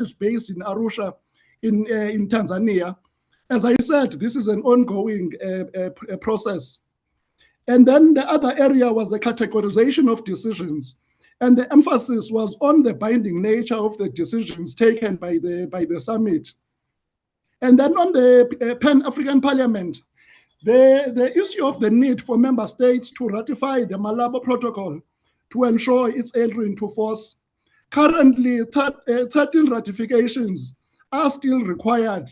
is based in Arusha, in Tanzania. As I said, this is an ongoing process. And then the other area was the categorization of decisions. And the emphasis was on the binding nature of the decisions taken by the summit. And then on the Pan-African Parliament, the issue of the need for member states to ratify the Malabo Protocol to ensure its entry into force. Currently, 13 ratifications are still required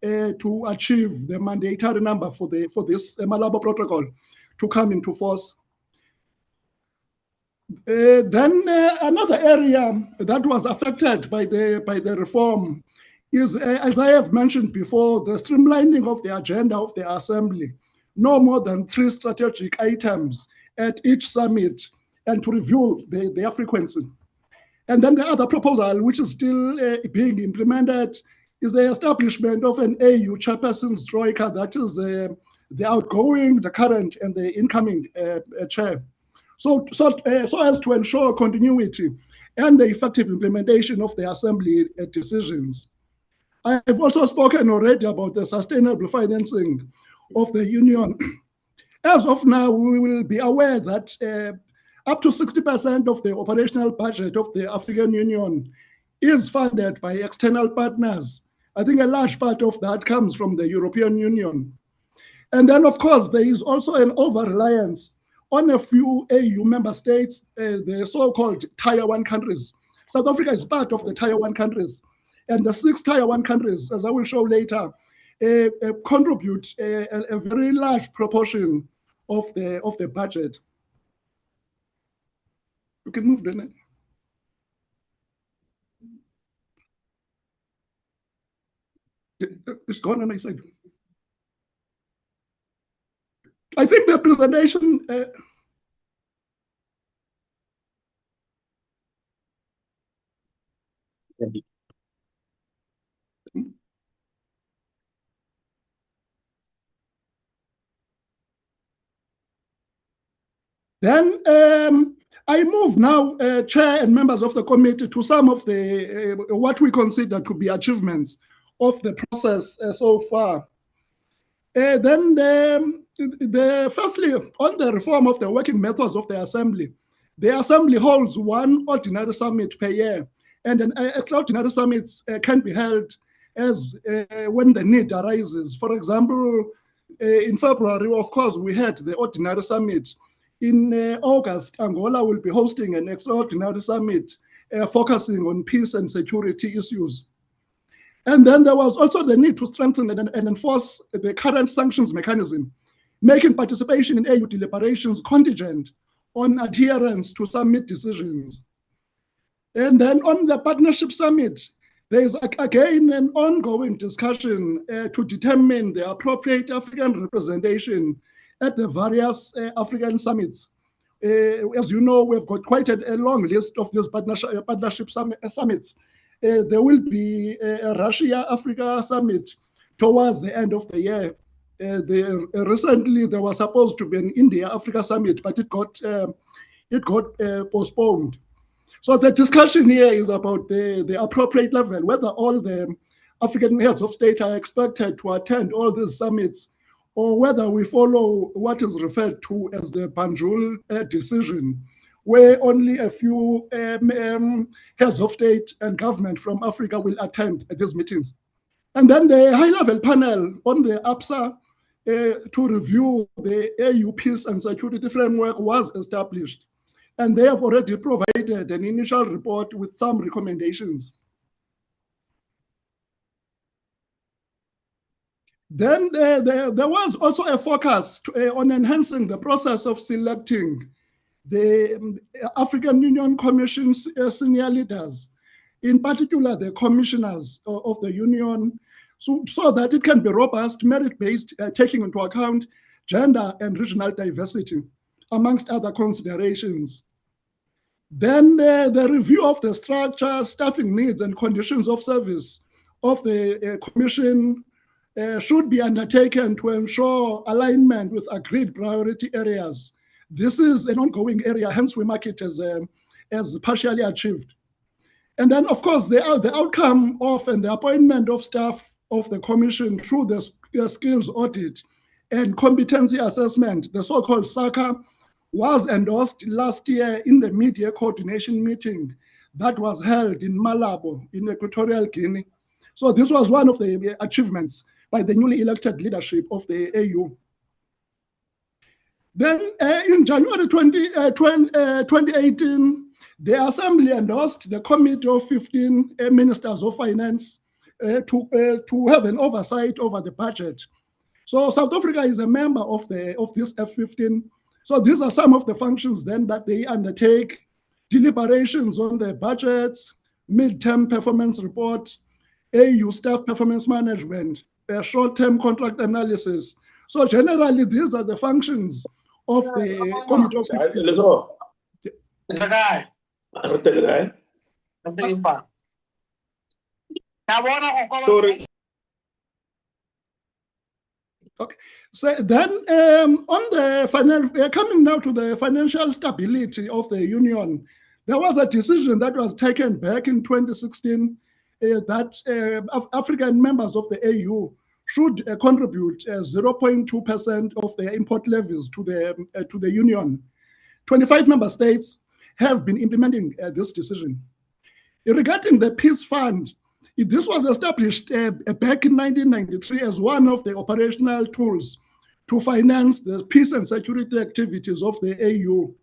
to achieve the mandatory number for this Malabo Protocol to come into force. Then another area that was affected by the reform is, as I have mentioned before, the streamlining of the agenda of the Assembly. No more than 3 strategic items at each summit, and to review their frequency. And then the other proposal, which is still being implemented, is the establishment of an AU chairperson's troika, that is the outgoing, the current, and the incoming chair. So as to ensure continuity and the effective implementation of the Assembly decisions. I have also spoken already about the sustainable financing of the Union. As of now, we will be aware that up to 60% of the operational budget of the African Union is funded by external partners. I think a large part of that comes from the European Union. And then, of course, there is also an over-reliance on a few AU member states, the so-called Tier 1 countries. South Africa is part of the Tier 1 countries. And the 6 Tier 1 countries, as I will show later, contribute a very large proportion of the budget. You can move the next. It's gone on my side. I think the presentation. Then I move now, Chair and members of the committee, to some of the what we consider to be achievements of the process so far. Then firstly, on the reform of the working methods of the Assembly holds 1 ordinary summit per year, and an extraordinary summits can be held as when the need arises. For example, in February, of course, we had the ordinary summit. In August, Angola will be hosting an extraordinary summit focusing on peace and security issues. And then there was also the need to strengthen and enforce the current sanctions mechanism, making participation in AU deliberations contingent on adherence to summit decisions. And then on the Partnership Summit, there is again an ongoing discussion to determine the appropriate African representation at the various African summits. As you know, we've got quite a long list of these partnership summits. There will be a Russia-Africa summit towards the end of the year. Recently, there was supposed to be an India-Africa summit, but it got postponed. So the discussion here is about the appropriate level, whether all the African heads of state are expected to attend all these summits, or whether we follow what is referred to as the Banjul decision, where only a few heads of state and government from Africa will attend these meetings. And then the high-level panel on the APSA to review the AU peace and security framework was established. And they have already provided an initial report with some recommendations. Then there was also a focus on enhancing the process of selecting the African Union Commission's senior leaders, in particular the commissioners of the Union, so that it can be robust, merit-based, taking into account gender and regional diversity, amongst other considerations. Then the review of the structure, staffing needs, and conditions of service of the Commission should be undertaken to ensure alignment with agreed priority areas. This is an ongoing area, hence we mark it as partially achieved. And then, of course, the outcome of and the appointment of staff of the commission through the skills audit and competency assessment, the so-called SACA, was endorsed last year in the mid-year coordination meeting that was held in Malabo in Equatorial Guinea. So this was one of the achievements by the newly elected leadership of the AU. Then in January 2018, the Assembly endorsed the Committee of 15 Ministers of Finance to have an oversight over the budget. So South Africa is a member of this F15. So these are some of the functions then that they undertake: deliberations on the budgets, mid-term performance report, AU staff performance management, short-term contract analysis. So generally, these are the functions of the Committee of 15. Sorry. Okay. So then, on the coming now to the financial stability of the union, there was a decision that was taken back in 2016 that African members of the AU should contribute 0.2% of their import levies to the union. 25 member states have been implementing this decision. Regarding the peace fund, this was established back in 1993 as one of the operational tools to finance the peace and security activities of the AU.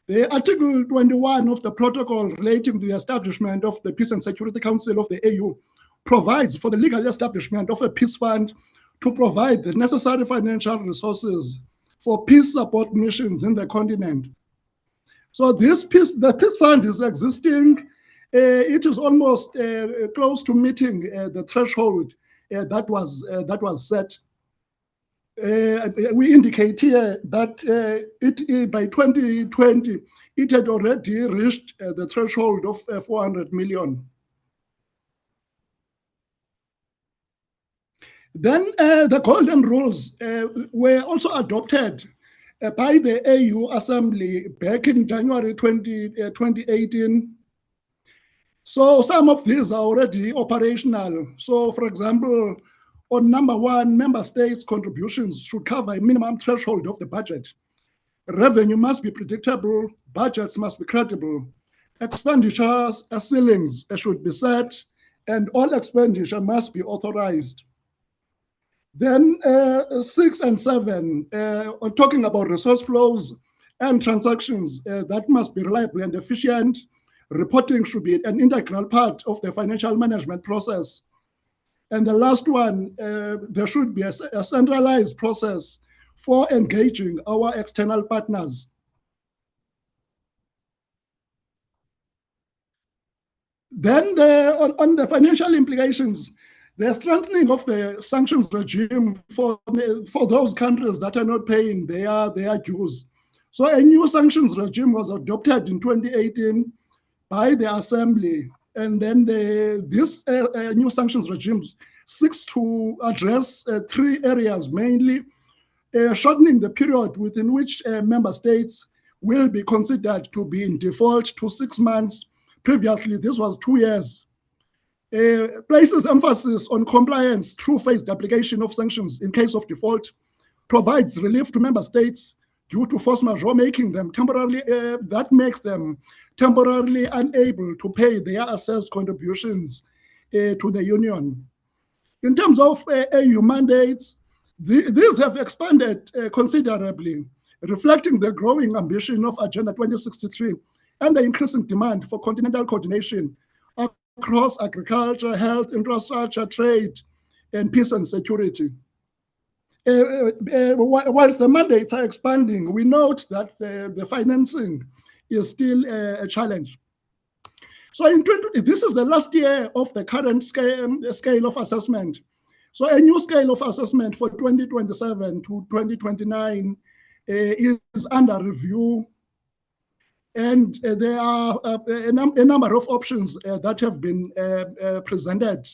The Article 21 of the protocol relating to the establishment of the Peace and Security Council of the AU provides for the legal establishment of a peace fund to provide the necessary financial resources for peace support missions in the continent. So the peace fund is existing. It is almost close to meeting the threshold that was set. We indicate here that by 2020, it had already reached the threshold of 400 million. Then the golden rules were also adopted by the AU Assembly back in January 2018. So some of these are already operational. So for example, on number 1, member states' contributions should cover a minimum threshold of the budget. Revenue must be predictable, budgets must be credible, expenditures ceilings should be set, and all expenditure must be authorized. Then 6 and 7, talking about resource flows and transactions that must be reliable and efficient. Reporting should be an integral part of the financial management process. And the last one, there should be a centralized process for engaging our external partners. Then on the financial implications, the strengthening of the sanctions regime for those countries that are not paying their dues. So a new sanctions regime was adopted in 2018 by the Assembly, and then this new sanctions regime seeks to address 3 areas mainly: shortening the period within which member states will be considered to be in default to 6 months. Previously, this was 2 years. Places emphasis on compliance through phased application of sanctions in case of default, provides relief to member states due to force majeure, making them temporarily, that makes them temporarily unable to pay their assessed contributions to the union. In terms of AU mandates, these have expanded considerably, reflecting the growing ambition of Agenda 2063 and the increasing demand for continental coordination across agriculture, health, infrastructure, trade, and peace and security. Whilst the mandates are expanding, we note that the financing is still a challenge. So in 2020, this is the last year of the current scale of assessment. So a new scale of assessment for 2027 to 2029 is under review. And there are a number of options that have been presented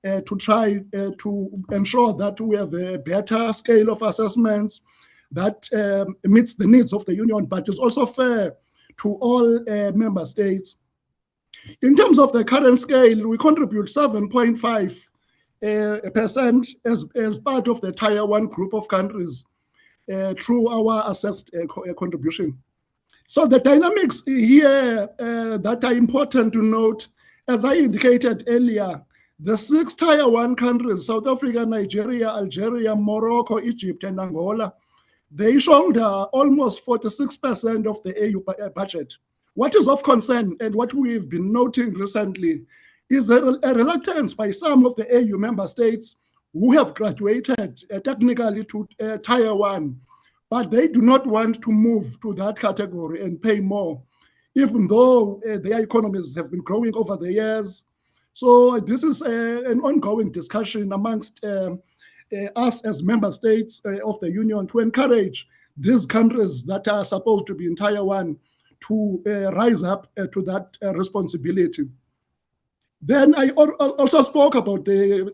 to try to ensure that we have a better scale of assessments that meets the needs of the union, but is also fair to all member states. In terms of the current scale, we contribute 7.5% as part of the Tier 1 group of countries through our assessed contribution. So the dynamics here that are important to note, as I indicated earlier, the 6 Tier 1 countries, South Africa, Nigeria, Algeria, Morocco, Egypt, and Angola, they shoulder almost 46% of the AU budget. What is of concern and what we've been noting recently is a reluctance by some of the AU member states who have graduated technically to Tier 1, but they do not want to move to that category and pay more, even though their economies have been growing over the years. So this is an ongoing discussion amongst us as member states of the Union to encourage these countries that are supposed to be in Tier 1 to rise up to that responsibility. Then I also spoke about the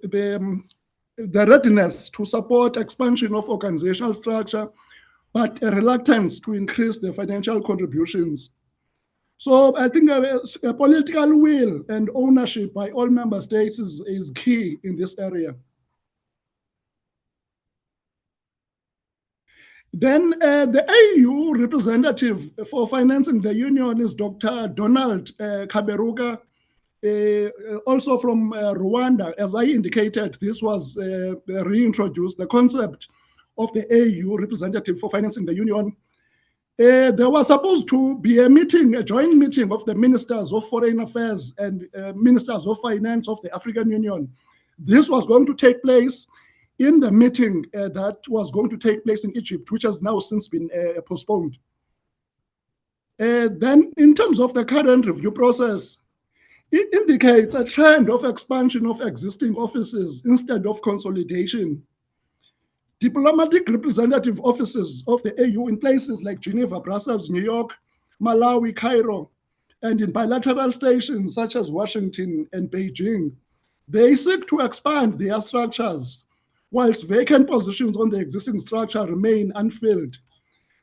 readiness to support expansion of organizational structure, but a reluctance to increase the financial contributions. So I think a political will and ownership by all member states is key in this area. Then the AU representative for financing the union is Dr. Donald Kaberuka, also from Rwanda. As I indicated, this was reintroduced, the concept of the AU representative for financing the union. There was supposed to be a meeting, a joint meeting of the ministers of foreign affairs and ministers of finance of the African Union. This was going to take place in the meeting that was going to take place in Egypt, which has now since been postponed. Then in terms of the current review process, it indicates a trend of expansion of existing offices instead of consolidation. Diplomatic representative offices of the AU in places like Geneva, Brussels, New York, Malawi, Cairo, and in bilateral stations such as Washington and Beijing, they seek to expand their structures, whilst vacant positions on the existing structure remain unfilled.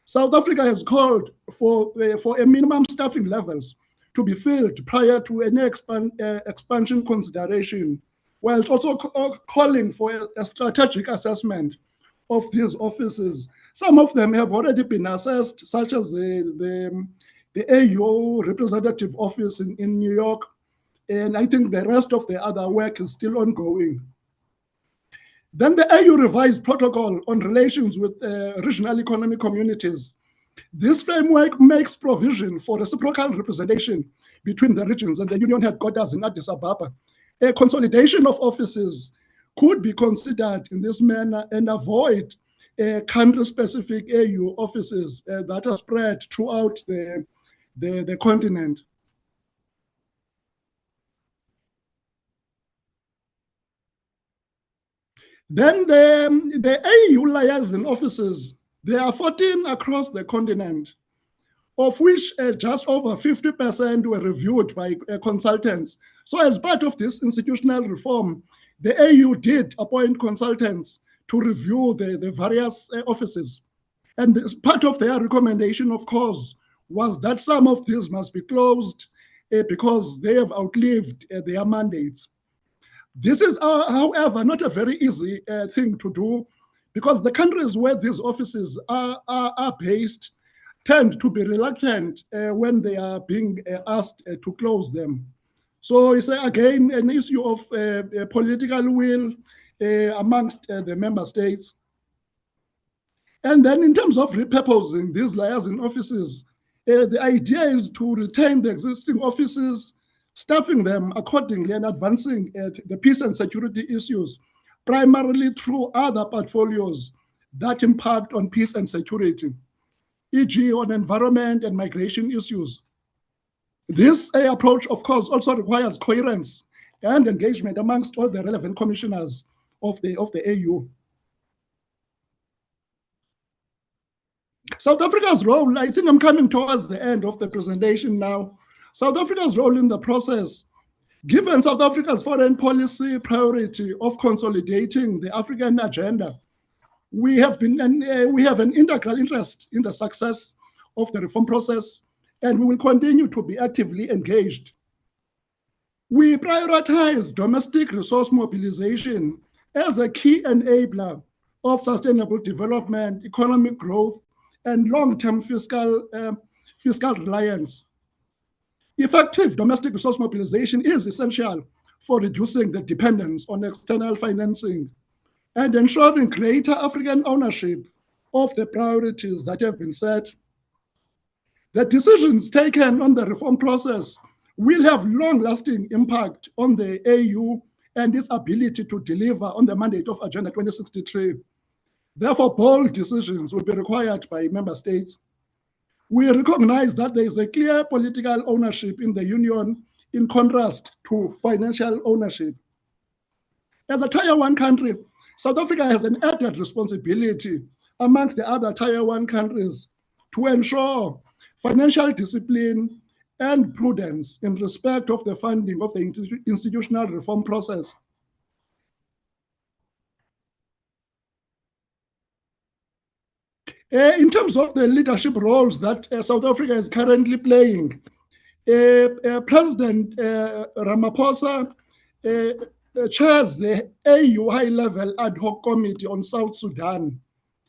South Africa has called for a minimum staffing levels to be filled prior to any expansion consideration, whilst also calling for a strategic assessment of these offices. Some of them have already been assessed, such as the AU representative office in New York, and I think the rest of the other work is still ongoing. Then the AU revised protocol on relations with regional economic communities. This framework makes provision for reciprocal representation between the regions and the union headquarters in Addis Ababa. A consolidation of offices could be considered in this manner and avoid country-specific AU offices that are spread throughout the continent. Then the AU liaison offices, there are 14 across the continent, of which just over 50% were reviewed by consultants. So as part of this institutional reform, the AU did appoint consultants to review the various offices. And this, part of their recommendation, of course, was that some of these must be closed because they have outlived their mandates. This is, however, not a very easy thing to do, because the countries where these offices are based tend to be reluctant when they are being asked to close them. So it's again an issue of political will amongst the member states. And then in terms of repurposing these liaison offices, the idea is to retain the existing offices, staffing them accordingly and advancing the peace and security issues, primarily through other portfolios that impact on peace and security, e.g. on environment and migration issues. This approach, of course, also requires coherence and engagement amongst all the relevant commissioners of the AU. South Africa's role, I think I'm coming towards the end of the presentation now. South Africa's role in the process, given South Africa's foreign policy priority of consolidating the African agenda, we have an integral interest in the success of the reform process, and we will continue to be actively engaged. We prioritize domestic resource mobilization as a key enabler of sustainable development, economic growth, and long-term fiscal reliance. Effective domestic resource mobilization is essential for reducing the dependence on external financing and ensuring greater African ownership of the priorities that have been set. The decisions taken on the reform process will have long-lasting impact on the AU and its ability to deliver on the mandate of Agenda 2063. Therefore, bold decisions will be required by member states. We recognize that there is a clear political ownership in the Union in contrast to financial ownership. As a Tier 1 country, South Africa has an added responsibility amongst the other Tier 1 countries to ensure financial discipline and prudence in respect of the funding of the institutional reform process. In terms of the leadership roles that South Africa is currently playing, President Ramaphosa chairs the AU high-level ad hoc committee on South Sudan.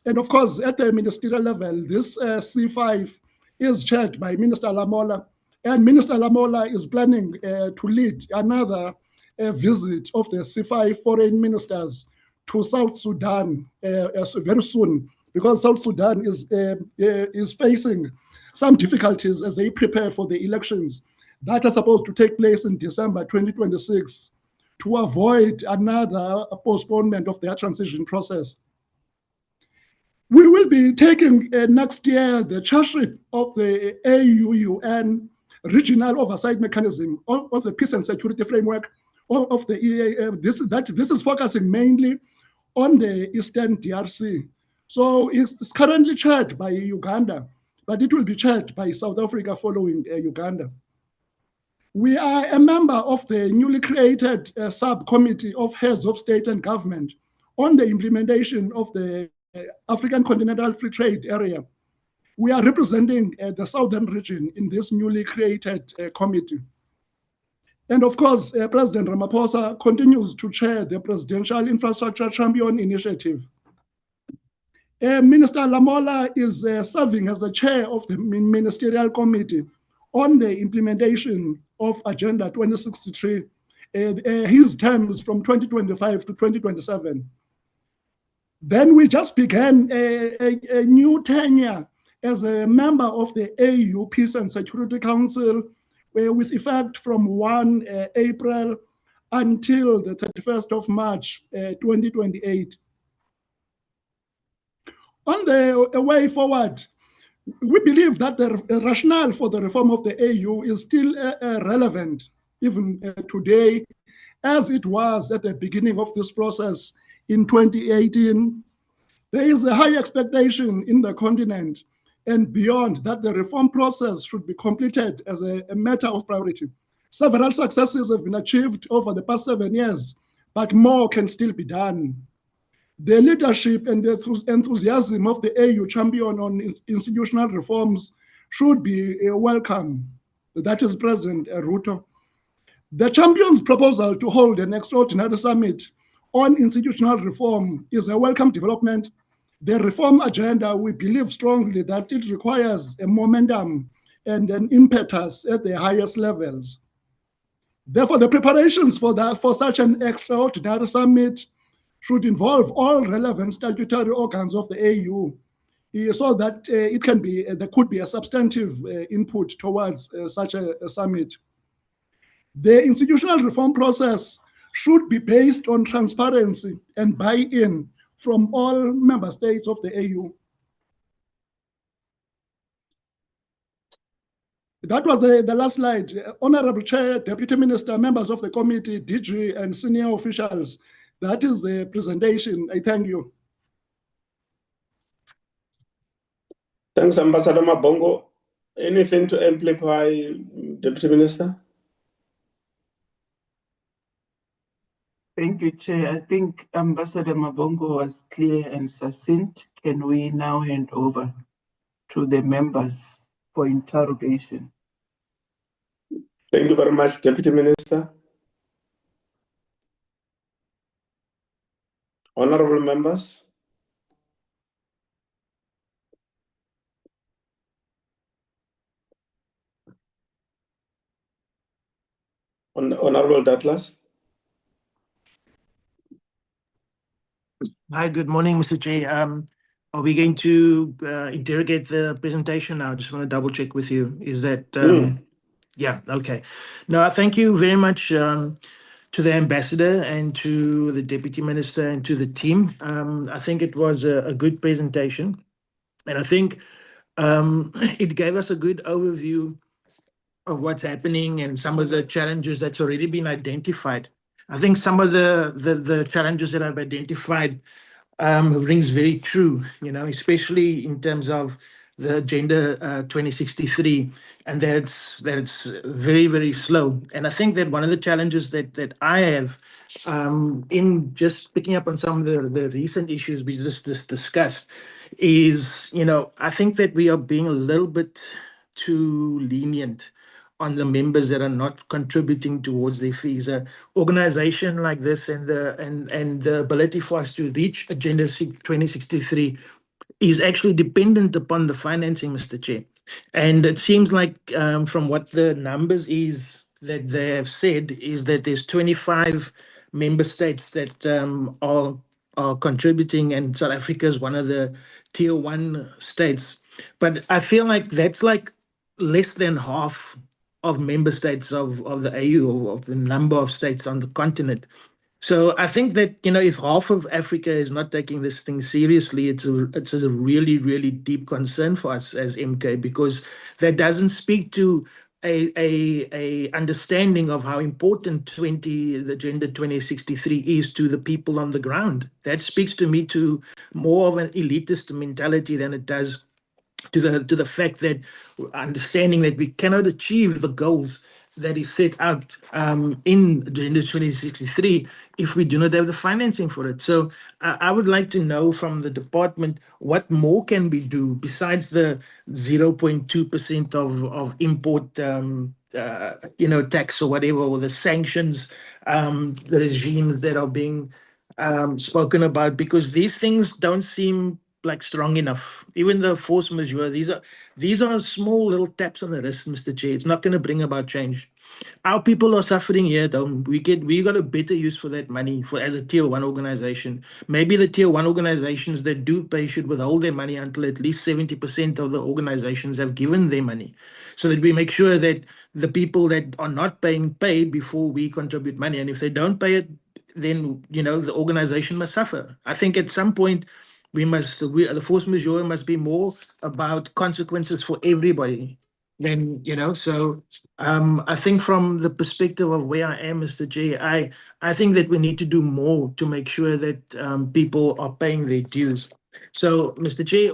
And of course, at the ministerial level, this C5 is chaired by Minister Lamola. And Minister Lamola is planning to lead another visit of the C5 foreign ministers to South Sudan very soon, because South Sudan is facing some difficulties as they prepare for the elections that are supposed to take place in December 2026 to avoid another postponement of their transition process. We will be taking next year the chairship of the AU-UN Regional Oversight Mechanism of the Peace and Security Framework of the EA. This is focusing mainly on the Eastern DRC. So it's currently chaired by Uganda, but it will be chaired by South Africa following Uganda. We are a member of the newly created subcommittee of heads of state and government on the implementation of the African Continental Free Trade Area. We are representing the southern region in this newly created committee. And of course, President Ramaphosa continues to chair the Presidential Infrastructure Champion Initiative. Minister Lamola is serving as the chair of the Ministerial Committee on the implementation of Agenda 2063. His term is from 2025 to 2027. Then we just began a new tenure as a member of the AU Peace and Security Council with effect from 1 April until the 31st of March 2028. On the way forward, we believe that the rationale for the reform of the AU is still relevant, even today, as it was at the beginning of this process in 2018. There is a high expectation in the continent and beyond that the reform process should be completed as a matter of priority. Several successes have been achieved over the past 7 years, but more can still be done. The leadership and the enthusiasm of the AU champion on institutional reforms should be welcome. That is President Ruto. The champion's proposal to hold an extraordinary summit on institutional reform is a welcome development. The reform agenda, we believe strongly that it requires a momentum and an impetus at the highest levels. Therefore, the preparations for such an extraordinary summit should involve all relevant statutory organs of the AU, so that there could be a substantive input towards such a summit. The institutional reform process should be based on transparency and buy-in from all member states of the AU. That was the last slide. Honorable Chair, Deputy Minister, members of the committee, DG, and senior officials, that is the presentation. I thank you. Thanks, Ambassador Mabongo. Anything to amplify, Deputy Minister? Thank you, Chair. I think Ambassador Mabongo was clear and succinct. Can we now hand over to the members for interrogation? Thank you very much, Deputy Minister. Honorable members. Honorable Douglas. Hi, good morning, Mr. Chair. Are we going to interrogate the presentation now? I just want to double check with you. Is that, yeah, okay. No, thank you very much to the ambassador and to the deputy minister and to the team. I think it was a good presentation. And I think it gave us a good overview of what's happening and some of the challenges that's already been identified. I think some of the challenges that I've identified rings very true, especially in terms of the Agenda 2063, and that's very, very slow. And I think that one of the challenges that I have in just picking up on some of the recent issues we just discussed is, I think that we are being a little bit too lenient on the members that are not contributing towards their fees. An organization like this and the ability for us to reach Agenda 2063 is actually dependent upon the financing, Mr. Chair. And it seems like from what the numbers is that they have said is that there's 25 member states that are contributing, and South Africa is one of the tier 1 states. But I feel like that's like less than half of member states of the AU, or of the number of states on the continent. So I think that, if half of Africa is not taking this thing seriously, it's a really, really deep concern for us as MK, because that doesn't speak to a understanding of how important the Agenda 2063 is to the people on the ground. That speaks to me to more of an elitist mentality than it does to the fact that understanding that we cannot achieve the goals that is set out in Agenda 2063 if we do not have the financing for it. So I would like to know from the department what more can we do besides the 0.2% of import tax or whatever, or the sanctions, the regimes that are being spoken about, because these things don't seem like strong enough. Even the force majeure, these are small little taps on the wrist, Mr. Chair. It's not going to bring about change. Our people are suffering here, though. We got a better use for that money as a tier 1 organization. Maybe the tier 1 organizations that do pay should withhold their money until at least 70% of the organizations have given their money, so that we make sure that the people that are not paying pay before we contribute money. And if they don't pay it, then the organization must suffer. I think at some point the force majeure must be more about consequences for everybody. Then, so I think from the perspective of where I am, Mr. J, I think that we need to do more to make sure that people are paying their dues. So, Mr. J,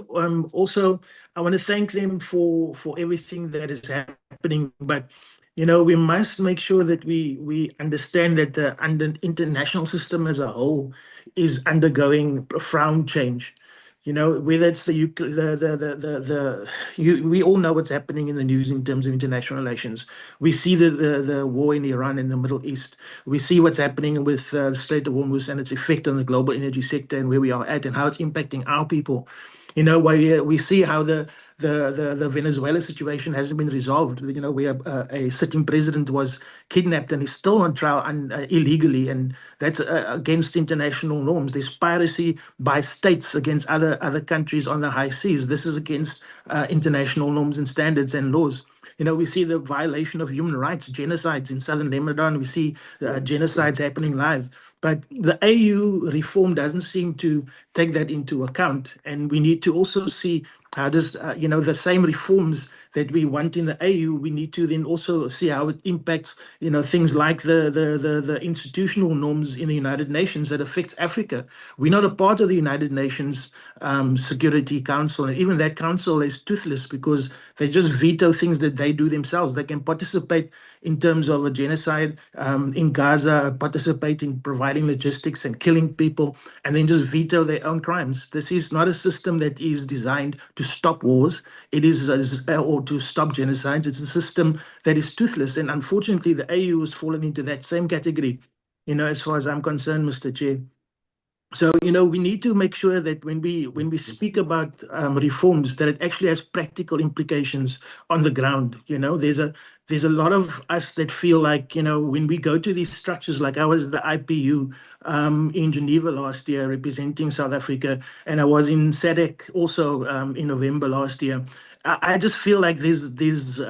also, I want to thank them for everything that is happening. But, we must make sure that we understand that the international system as a whole is undergoing profound change. Whether it's we all know what's happening in the news in terms of international relations. We see the war in Iran and the Middle East. We see what's happening with the Strait of Hormuz and its effect on the global energy sector and where we are at and how it's impacting our people. We see how the Venezuela situation hasn't been resolved. We have a sitting president was kidnapped and is still on trial illegally, and that's against international norms. There's piracy by states against other countries on the high seas. This is against international norms and standards and laws. We see the violation of human rights, genocides in southern Lebanon. We see genocides happening live. But the AU reform doesn't seem to take that into account. And we need to also see how does, the same reforms that we want in the AU, we need to then also see how it impacts, things like the institutional norms in the United Nations that affects Africa. We're not a part of the United Nations Security Council, and even that council is toothless because they just veto things that they do themselves. They can participate in terms of a genocide in Gaza, participate in providing logistics and killing people, and then just veto their own crimes. This is not a system that is designed to stop wars. It is or to stop genocides. It's a system that is toothless, and unfortunately, the AU has fallen into that same category. As far as I'm concerned, Mr. Chair. So, we need to make sure that when we speak about reforms, that it actually has practical implications on the ground. There's a lot of us that feel like, when we go to these structures, like I was the IPU in Geneva last year representing South Africa, and I was in SADC also in November last year. I just feel like there's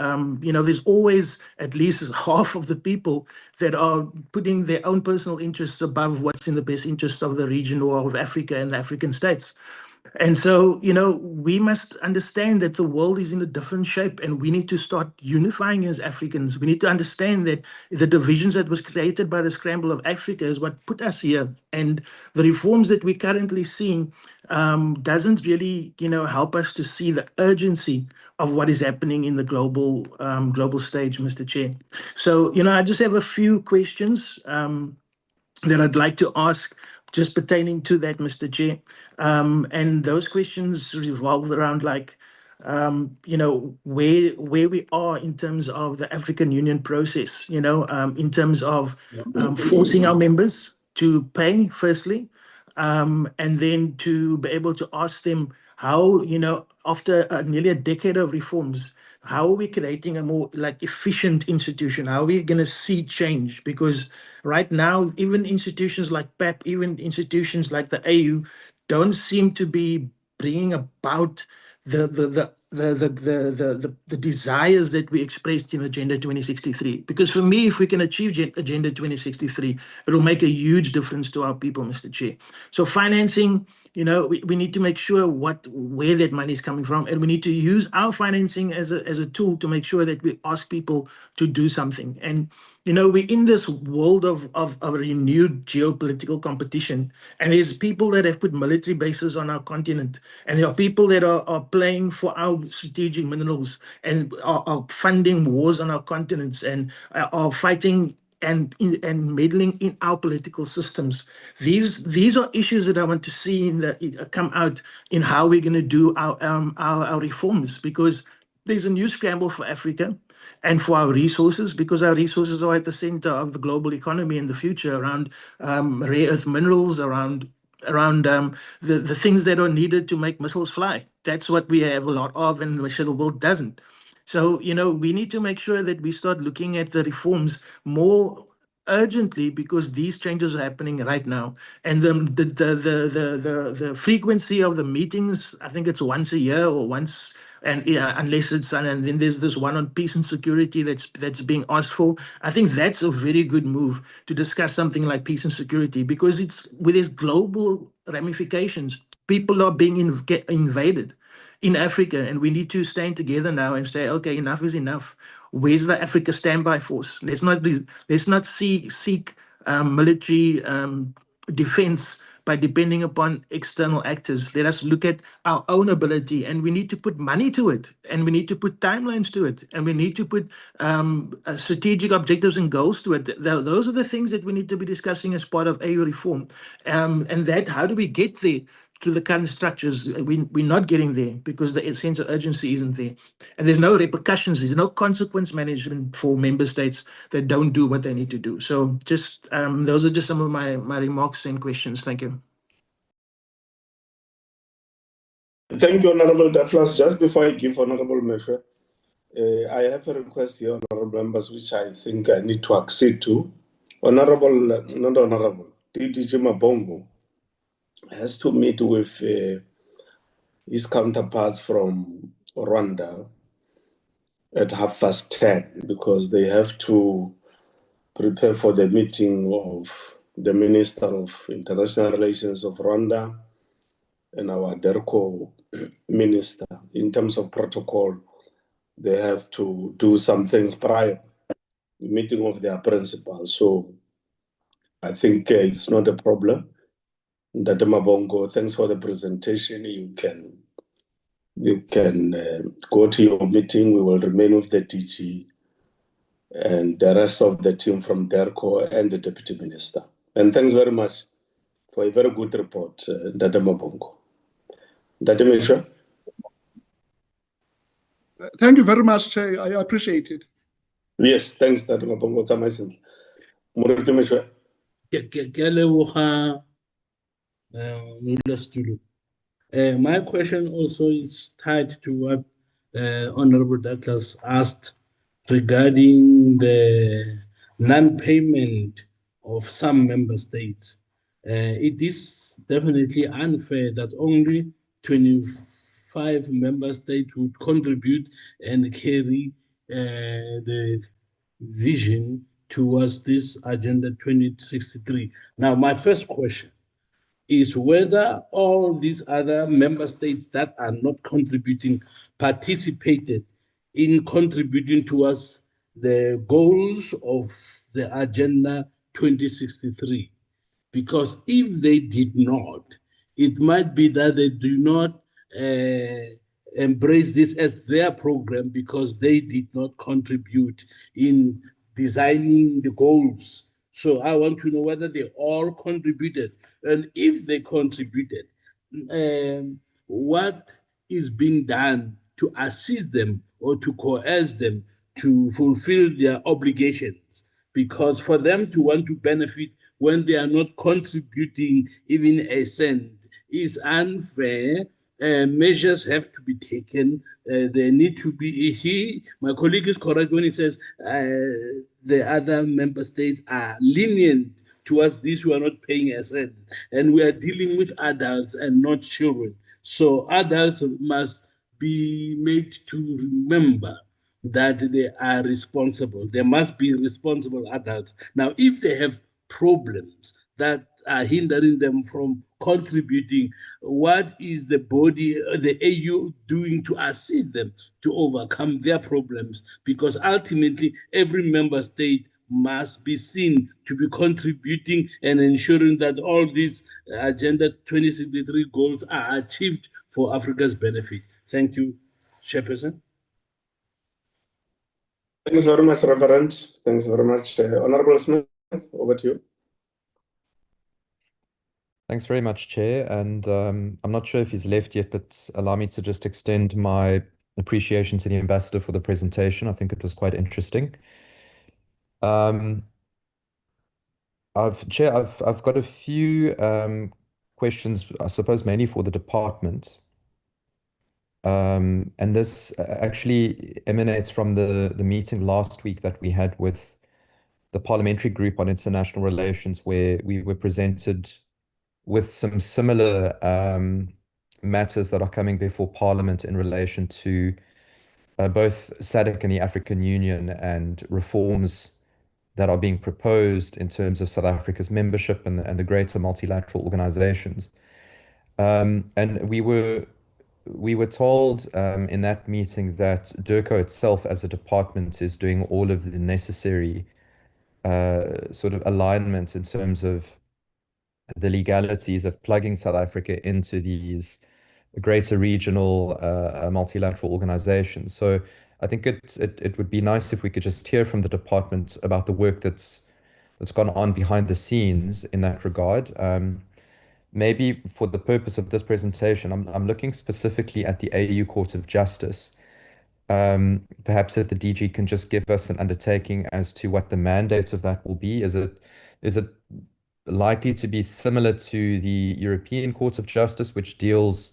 always at least half of the people that are putting their own personal interests above what's in the best interest of the region or of Africa and the African states. And so, we must understand that the world is in a different shape and we need to start unifying as Africans. We need to understand that the divisions that was created by the scramble of Africa is what put us here. And the reforms that we're currently seeing doesn't really, help us to see the urgency of what is happening in the global stage, Mr. Chair. So, I just have a few questions that I'd like to ask just pertaining to that, Mr. Chair. And those questions revolve around where we are in terms of the African Union process, in terms of forcing our members to pay, firstly, and then to be able to ask them how, after nearly a decade of reforms, how are we creating a more efficient institution? How are we going to see change? Because right now, even institutions like PAP, even institutions like the AU, don't seem to be bringing about the desires that we expressed in Agenda 2063. Because for me, if we can achieve Agenda 2063, it will make a huge difference to our people, Mr. Chair. So financing, we need to make sure where that money is coming from, and we need to use our financing as a tool to make sure that we ask people to do something. And we're in this world of renewed geopolitical competition, and there's people that have put military bases on our continent, and there are people that are playing for our strategic minerals and are funding wars on our continents and are fighting and meddling in our political systems. These are issues that I want to see come out in how we're going to do our reforms, because there's a new scramble for Africa and for our resources, because our resources are at the center of the global economy in the future, around rare earth minerals, around the things that are needed to make missiles fly. That's what we have a lot of, and the world doesn't. So, we need to make sure that we start looking at the reforms more urgently, because these changes are happening right now. And the frequency of the meetings, I think it's once a year or once, and unless it's done, and then there's this one on peace and security that's being asked for. I think that's a very good move to discuss something like peace and security, because it's with its global ramifications. People are being invaded in Africa, and we need to stand together now and say, okay, enough is enough. Where's the Africa Standby Force? Let's not seek military defense by depending upon external actors. Let us look at our own ability, and we need to put money to it, and we need to put timelines to it, and we need to put strategic objectives and goals to it. Those are the things that we need to be discussing as part of AU reform. And that, how do we get there? To the current structures, we're not getting there because the sense of urgency isn't there. And there's no repercussions, there's no consequence management for member states that don't do what they need to do. So just those are just some of my remarks and questions. Thank you. Thank you, Honorable Douglas. Just before I give Honorable Mesha, I have a request here, Honorable members, which I think I need to accede to. DDG Mabongo has to meet with his counterparts from Rwanda at 10:30, because they have to prepare for the meeting of the Minister of International Relations of Rwanda and our DERCO Minister. In terms of protocol, they have to do some things prior to the meeting of their principals. So I think it's not a problem. Dr. Mabongo, thanks for the presentation. You can go to your meeting. We will remain with the DG and the rest of the team from DERCO and the Deputy Minister. And thanks very much for a very good report, Dr. Mabongo. Dr. Mesha? Thank you very much, Chair. I appreciate it. Yes, thanks, Dr. Mabongo. It's amazing. Dr. Mesha? Ke leboga Mulus Tulu. My question also is tied to what Honorable Douglas asked regarding the non-payment of some member states. It is definitely unfair that only 25 member states would contribute and carry the vision towards this Agenda 2063. Now, my first question is whether all these other member states that are not contributing participated in contributing towards the goals of the Agenda 2063. Because if they did not, it might be that they do not embrace this as their program because they did not contribute in designing the goals. So I want to know whether they all contributed, and if they contributed, what is being done to assist them or to coerce them to fulfill their obligations. Because for them to want to benefit when they are not contributing even a cent is unfair. Measures have to be taken. They need to be. My colleague is correct when he says the other member states are lenient towards these who are not paying a cent, and we are dealing with adults and not children. So adults must be made to remember that they are responsible. There must be responsible adults. Now, if they have problems that are hindering them from contributing, what is the body, the AU, doing to assist them to overcome their problems? Because ultimately, every member state must be seen to be contributing and ensuring that all these Agenda 2063 goals are achieved for Africa's benefit. Thank you, Chairperson. Thanks very much, Reverend. Thanks very much. Honorable Smith, over to you. Thanks very much, Chair. And I'm not sure if he's left yet, but allow me to just extend my appreciation to the Ambassador for the presentation. I think it was quite interesting. Chair, I've got a few questions, I suppose, mainly for the department. And this actually emanates from the meeting last week that we had with the Parliamentary Group on International Relations, where we were presented with some similar matters that are coming before Parliament in relation to both SADC and the African Union and reforms that are being proposed in terms of South Africa's membership and the greater multilateral organizations. And we were told in that meeting that DIRCO itself as a department is doing all of the necessary sort of alignment in terms of the legalities of plugging South Africa into these greater regional multilateral organizations. So I think it would be nice if we could just hear from the department about the work that's gone on behind the scenes in that regard. Maybe for the purpose of this presentation, I'm looking specifically at the AU Court of Justice. Perhaps if the DG can just give us an undertaking as to what the mandate of that will be. Is it likely to be similar to the European Court of Justice, which deals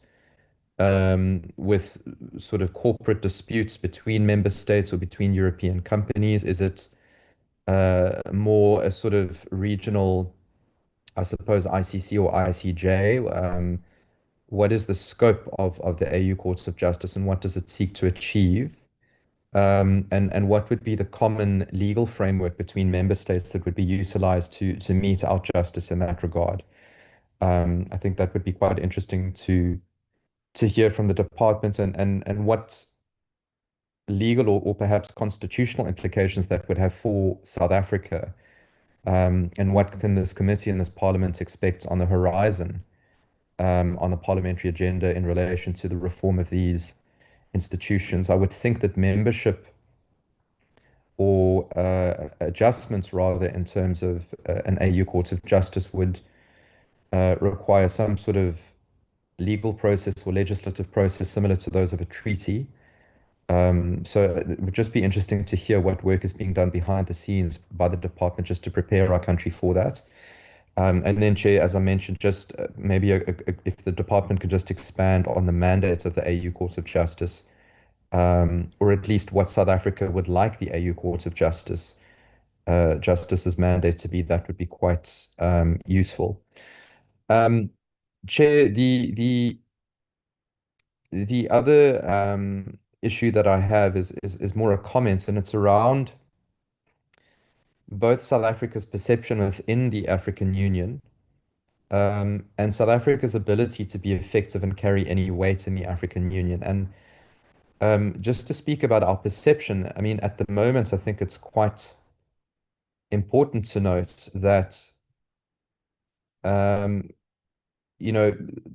with sort of corporate disputes between member states or between European companies? Is it more a sort of regional, I suppose, ICC or ICJ? What is the scope of the AU Courts of Justice, and what does it seek to achieve? And what would be the common legal framework between member states that would be utilized to mete out justice in that regard? I think that would be quite interesting to hear from the department, and what legal or perhaps constitutional implications that would have for South Africa. And what can this committee and this parliament expect on the horizon, on the parliamentary agenda in relation to the reform of these institutions? I would think that membership or adjustments rather in terms of an AU Court of Justice would require some sort of legal process or legislative process similar to those of a treaty. So it would just be interesting to hear what work is being done behind the scenes by the department just to prepare our country for that. And then, Chair, as I mentioned, just maybe if the department could just expand on the mandate of the AU Court of Justice, or at least what South Africa would like the AU Court of Justice's mandate to be, that would be quite useful. Chair, the other issue that I have is more a comment, and it's around both South Africa's perception within the African Union, and South Africa's ability to be effective and carry any weight in the African Union. And just to speak about our perception, I mean, at the moment, I think it's quite important to note that,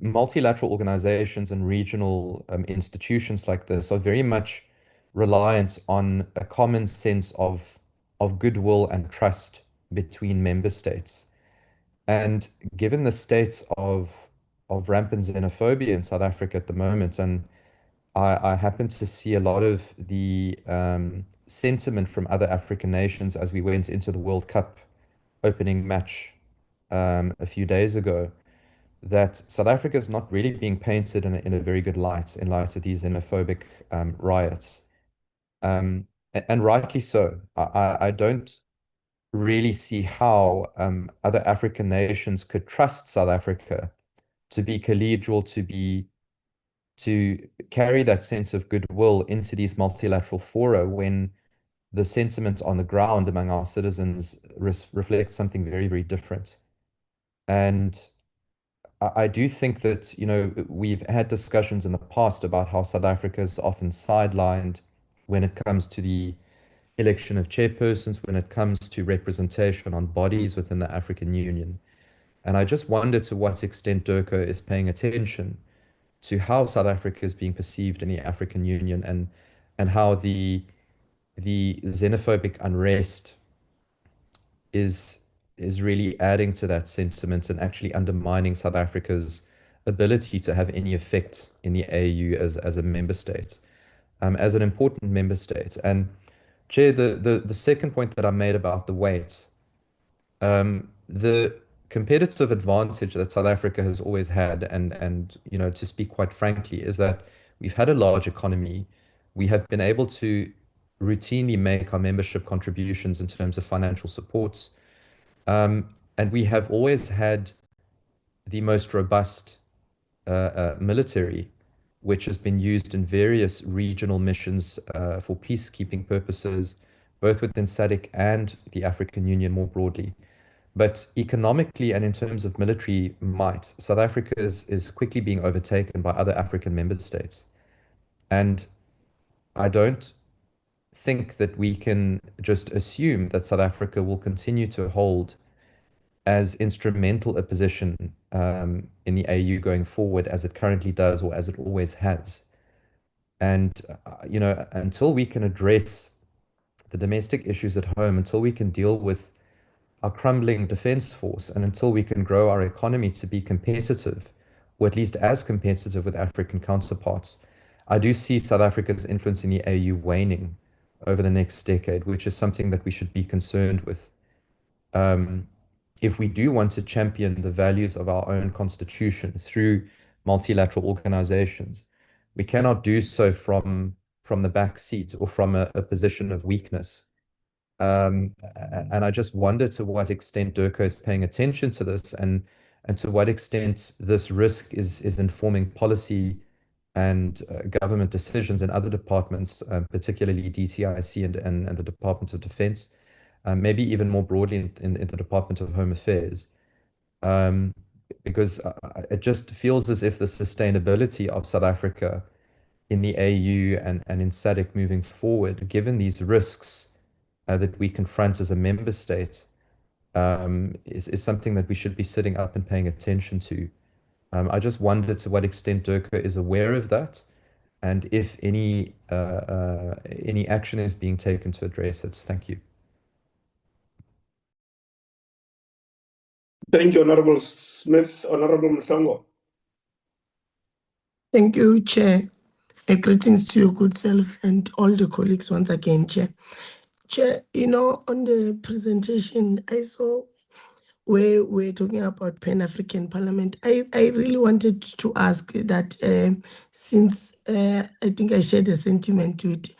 multilateral organizations and regional institutions like this are very much reliant on a common sense of goodwill and trust between member states. And given the state of rampant xenophobia in South Africa at the moment, and I happen to see a lot of the sentiment from other African nations as we went into the World Cup opening match a few days ago, that South Africa is not really being painted in a very good light in light of these xenophobic riots. And rightly so. I don't really see how other African nations could trust South Africa to be collegial, to carry that sense of goodwill into these multilateral fora when the sentiment on the ground among our citizens reflects something very, very different. And I do think that, we've had discussions in the past about how South Africa is often sidelined when it comes to the election of chairpersons, when it comes to representation on bodies within the African Union. And I just wonder to what extent DIRCO is paying attention to how South Africa is being perceived in the African Union, and how the xenophobic unrest is really adding to that sentiment and actually undermining South Africa's ability to have any effect in the AU as a member state, as an important member state. And Chair, the second point that I made about the weight, the competitive advantage that South Africa has always had, and to speak quite frankly, is that we've had a large economy. We have been able to routinely make our membership contributions in terms of financial supports. And we have always had the most robust military, which has been used in various regional missions for peacekeeping purposes, both within SADC and the African Union more broadly. But economically and in terms of military might, South Africa is quickly being overtaken by other African member states. And I don't think that we can just assume that South Africa will continue to hold as instrumental a position in the AU going forward as it currently does, or as it always has. And, until we can address the domestic issues at home, until we can deal with our crumbling defense force, and until we can grow our economy to be competitive, or at least as competitive with African counterparts, I do see South Africa's influence in the AU waning over the next decade, which is something that we should be concerned with. If we do want to champion the values of our own constitution through multilateral organizations, we cannot do so from the back seat or from a position of weakness. And I just wonder to what extent DIRCO is paying attention to this, and to what extent this risk is informing policy and government decisions in other departments, particularly DTIC and the Department of Defense, maybe even more broadly in the Department of Home Affairs. Because it just feels as if the sustainability of South Africa in the AU and in SADC moving forward, given these risks that we confront as a member state, is something that we should be sitting up and paying attention to. I just wonder to what extent DIRCO is aware of that, and if any action is being taken to address it. Thank you. Thank you, Honorable Smith. Honorable Mhlongo. Thank you, Chair. Greetings to your good self and all the colleagues once again, Chair. Chair, on the presentation, I saw where we're talking about Pan-African Parliament, I really wanted to ask that since I think I shared a sentiment with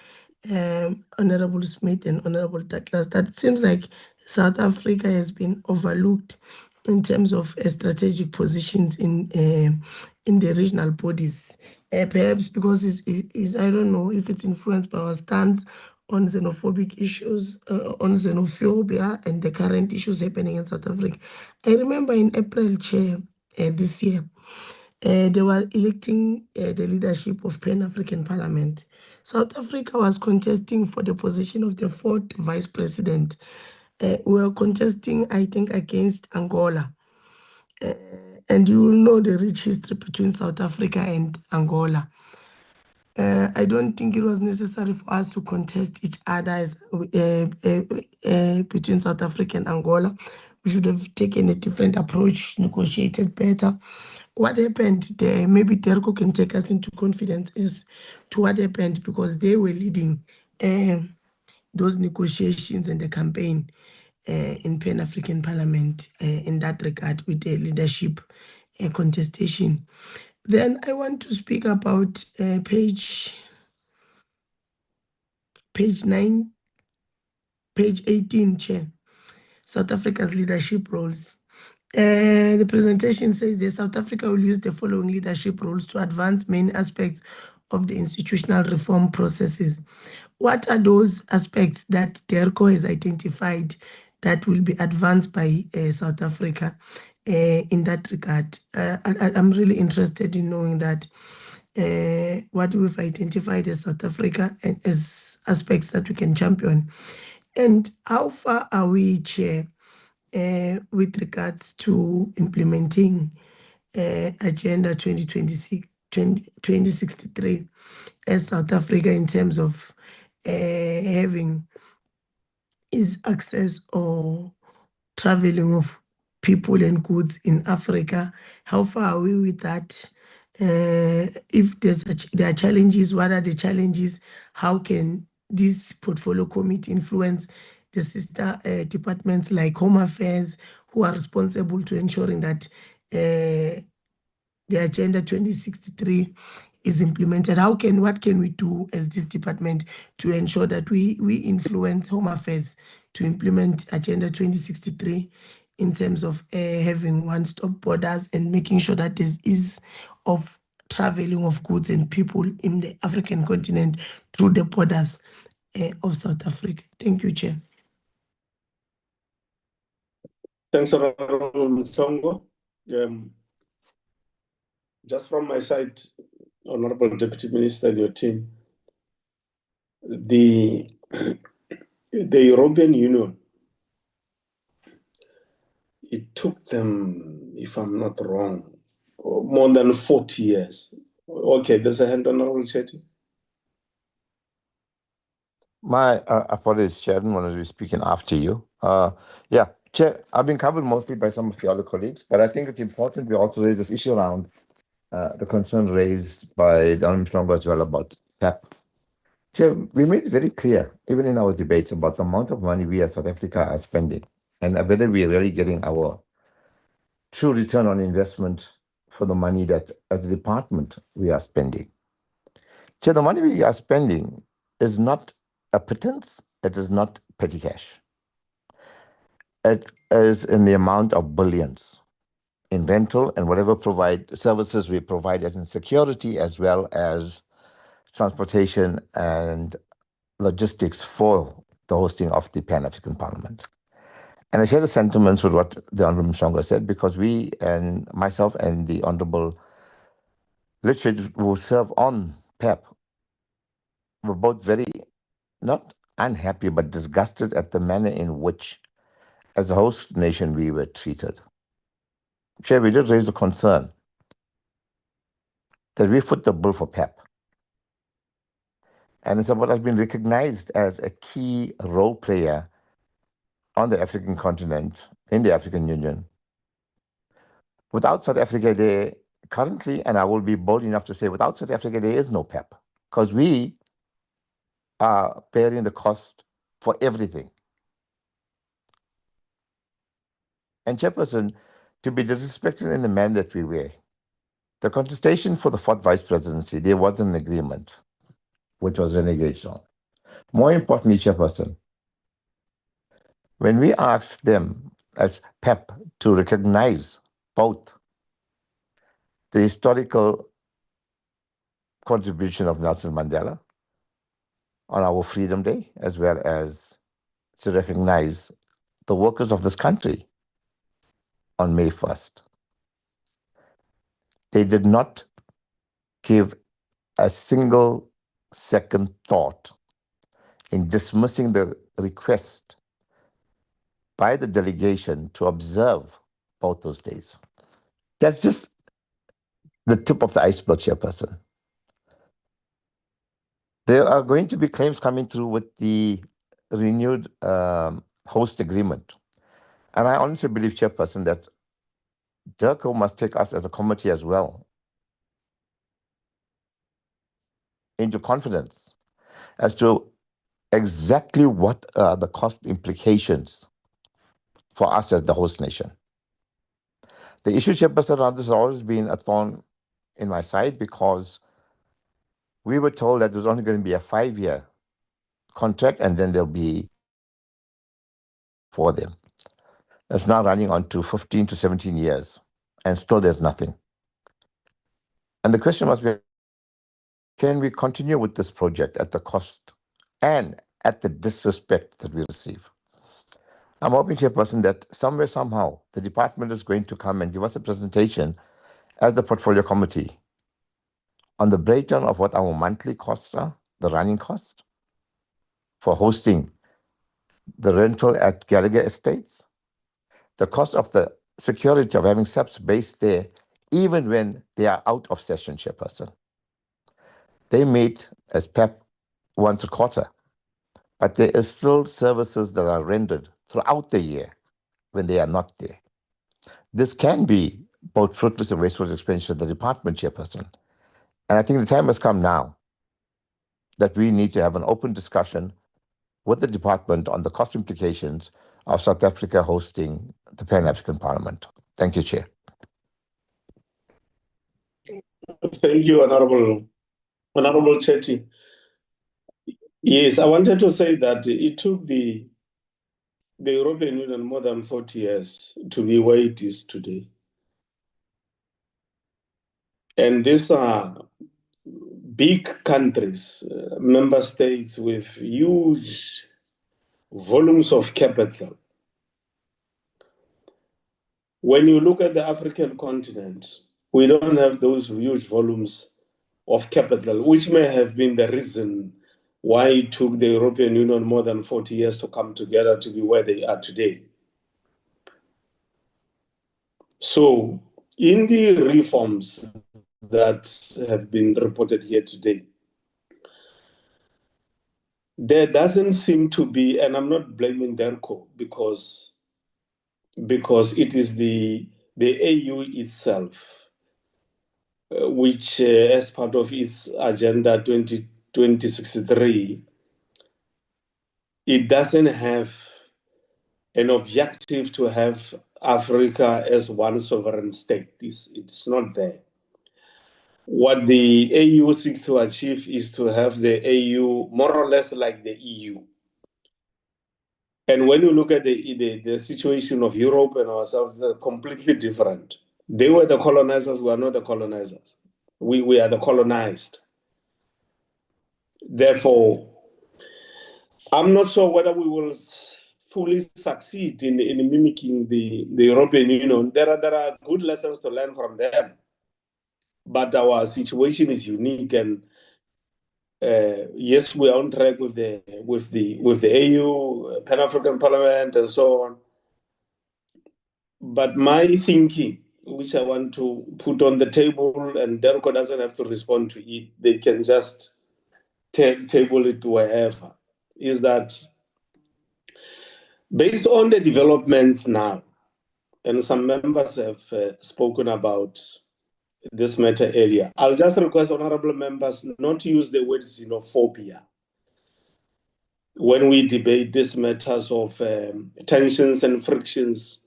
Honorable Smith and Honorable Douglas, that it seems like South Africa has been overlooked in terms of strategic positions in the regional bodies. Perhaps because is I don't know if it's influenced by our stance on xenophobic issues, on xenophobia and the current issues happening in South Africa. I remember in April, Chair, this year, they were electing the leadership of Pan-African Parliament. South Africa was contesting for the position of the fourth vice president. We were contesting, I think, against Angola. And you will know the rich history between South Africa and Angola. I don't think it was necessary for us to contest each other as, between South Africa and Angola. We should have taken a different approach, negotiated better. What happened there, maybe Terko can take us into confidence as to what happened, because they were leading those negotiations and the campaign in Pan-African Parliament in that regard with the leadership contestation. Then I want to speak about page 9, page 18, Chair, South Africa's leadership roles. The presentation says that South Africa will use the following leadership roles to advance main aspects of the institutional reform processes. What are those aspects that DERCO has identified that will be advanced by South Africa in that regard? I'm really interested in knowing that what we've identified as South Africa and as aspects that we can champion. And how far are we, Chair, with regards to implementing Agenda 2063 as South Africa in terms of having is access or traveling of people and goods in Africa? How far are we with that? If there are challenges, what are the challenges? How can this portfolio committee influence the sister departments like Home Affairs, who are responsible to ensuring that the Agenda 2063 is implemented? What can we do as this department to ensure that we influence Home Affairs to implement Agenda 2063 in terms of having one-stop borders and making sure that there is of traveling of goods and people in the African continent through the borders of South Africa? Thank you, Chair. Thanks, Honorable Mhlongo. Just from my side, Honorable Deputy Minister and your team, the European Union, it took them, if I'm not wrong, more than 40 years. Okay, there's a hand, Honorable Chetty. My apologies, Chairman, when I was speaking after you. Yeah, Chair, I've been covered mostly by some of the other colleagues, but I think it's important we also raise this issue around the concern raised by Don Mhlongo as well about PAP. Chair, we made it very clear, even in our debates, about the amount of money we as South Africa are spending and whether we are really getting our true return on investment for the money that, as a department, we are spending. Chair, the money we are spending is not a pittance, it is not petty cash. It is in the amount of billions in rental and whatever services we provide as in security, as well as transportation and logistics for the hosting of the Pan-African Parliament. And I share the sentiments with what the Honorable Mhlongo said, because we and myself and the Honorable Litchfield, who serve on PEP, were both very, not unhappy, but disgusted at the manner in which, as a host nation, we were treated. Chair, we did raise the concern that we foot the bill for PEP. And it's what has been recognized as a key role player on the African continent, in the African Union. Without South Africa, there currently, and I will be bold enough to say, without South Africa, there is no PEP, because we are bearing the cost for everything. And Chairperson, to be disrespected in the manner that we were, the contestation for the fourth vice presidency, there was an agreement which was reneged on. More importantly, Chairperson, when we asked them as PEP to recognize both the historical contribution of Nelson Mandela on our Freedom Day, as well as to recognize the workers of this country on May 1st. They did not give a single second thought in dismissing the request by the delegation to observe both those days. That's just the tip of the iceberg, Chairperson. There are going to be claims coming through with the renewed host agreement. And I honestly believe, Chairperson, that DIRCO must take us as a committee as well into confidence as to exactly what are the cost implications for us as the host nation. The issue, Chairperson, around this has always been a thorn in my side because we were told that it was only going to be a 5-year contract and then there'll be for them. It's now running on to 15 to 17 years and still there's nothing. And the question must be, can we continue with this project at the cost and at the disrespect that we receive? I'm hoping, Chairperson, that somewhere, somehow, the department is going to come and give us a presentation as the portfolio committee on the breakdown of what our monthly costs are, the running cost for hosting the rental at Gallagher Estates, the cost of the security of having SEPs based there, even when they are out of session, Chairperson. They meet as PEP once a quarter, but there is still services that are rendered throughout the year when they are not there. This can be both fruitless and wasteful expenditure of the department, Chairperson. And I think the time has come now that we need to have an open discussion with the department on the cost implications of South Africa hosting the Pan-African Parliament. Thank you, Chair. Thank you, Honorable Chetty. Yes, I wanted to say that it took the European Union more than 40 years to be where it is today. And these are big countries, member states with huge volumes of capital. When you look at the African continent, we don't have those huge volumes of capital, which may have been the reason why it took the European Union more than 40 years to come together to be where they are today. So, in the reforms that have been reported here today, there doesn't seem to be, and I'm not blaming DIRCO because it is the AU itself, which as part of its Agenda 2063, it doesn't have an objective to have Africa as one sovereign state. It's not there. What the AU seeks to achieve is to have the AU more or less like the EU. And when you look at the situation of Europe and ourselves, they're completely different. They were the colonizers, we are not the colonizers. We are the colonized. Therefore, I'm not sure whether we will fully succeed in mimicking the European Union. There are good lessons to learn from them. But our situation is unique, and yes, we are on track with the AU, Pan-African Parliament, and so on. But my thinking, which I want to put on the table, and DIRCO doesn't have to respond to it, they can just table it wherever, is that based on the developments now, and some members have spoken about this matter earlier, I'll just request honorable members not to use the word xenophobia when we debate these matters of tensions and frictions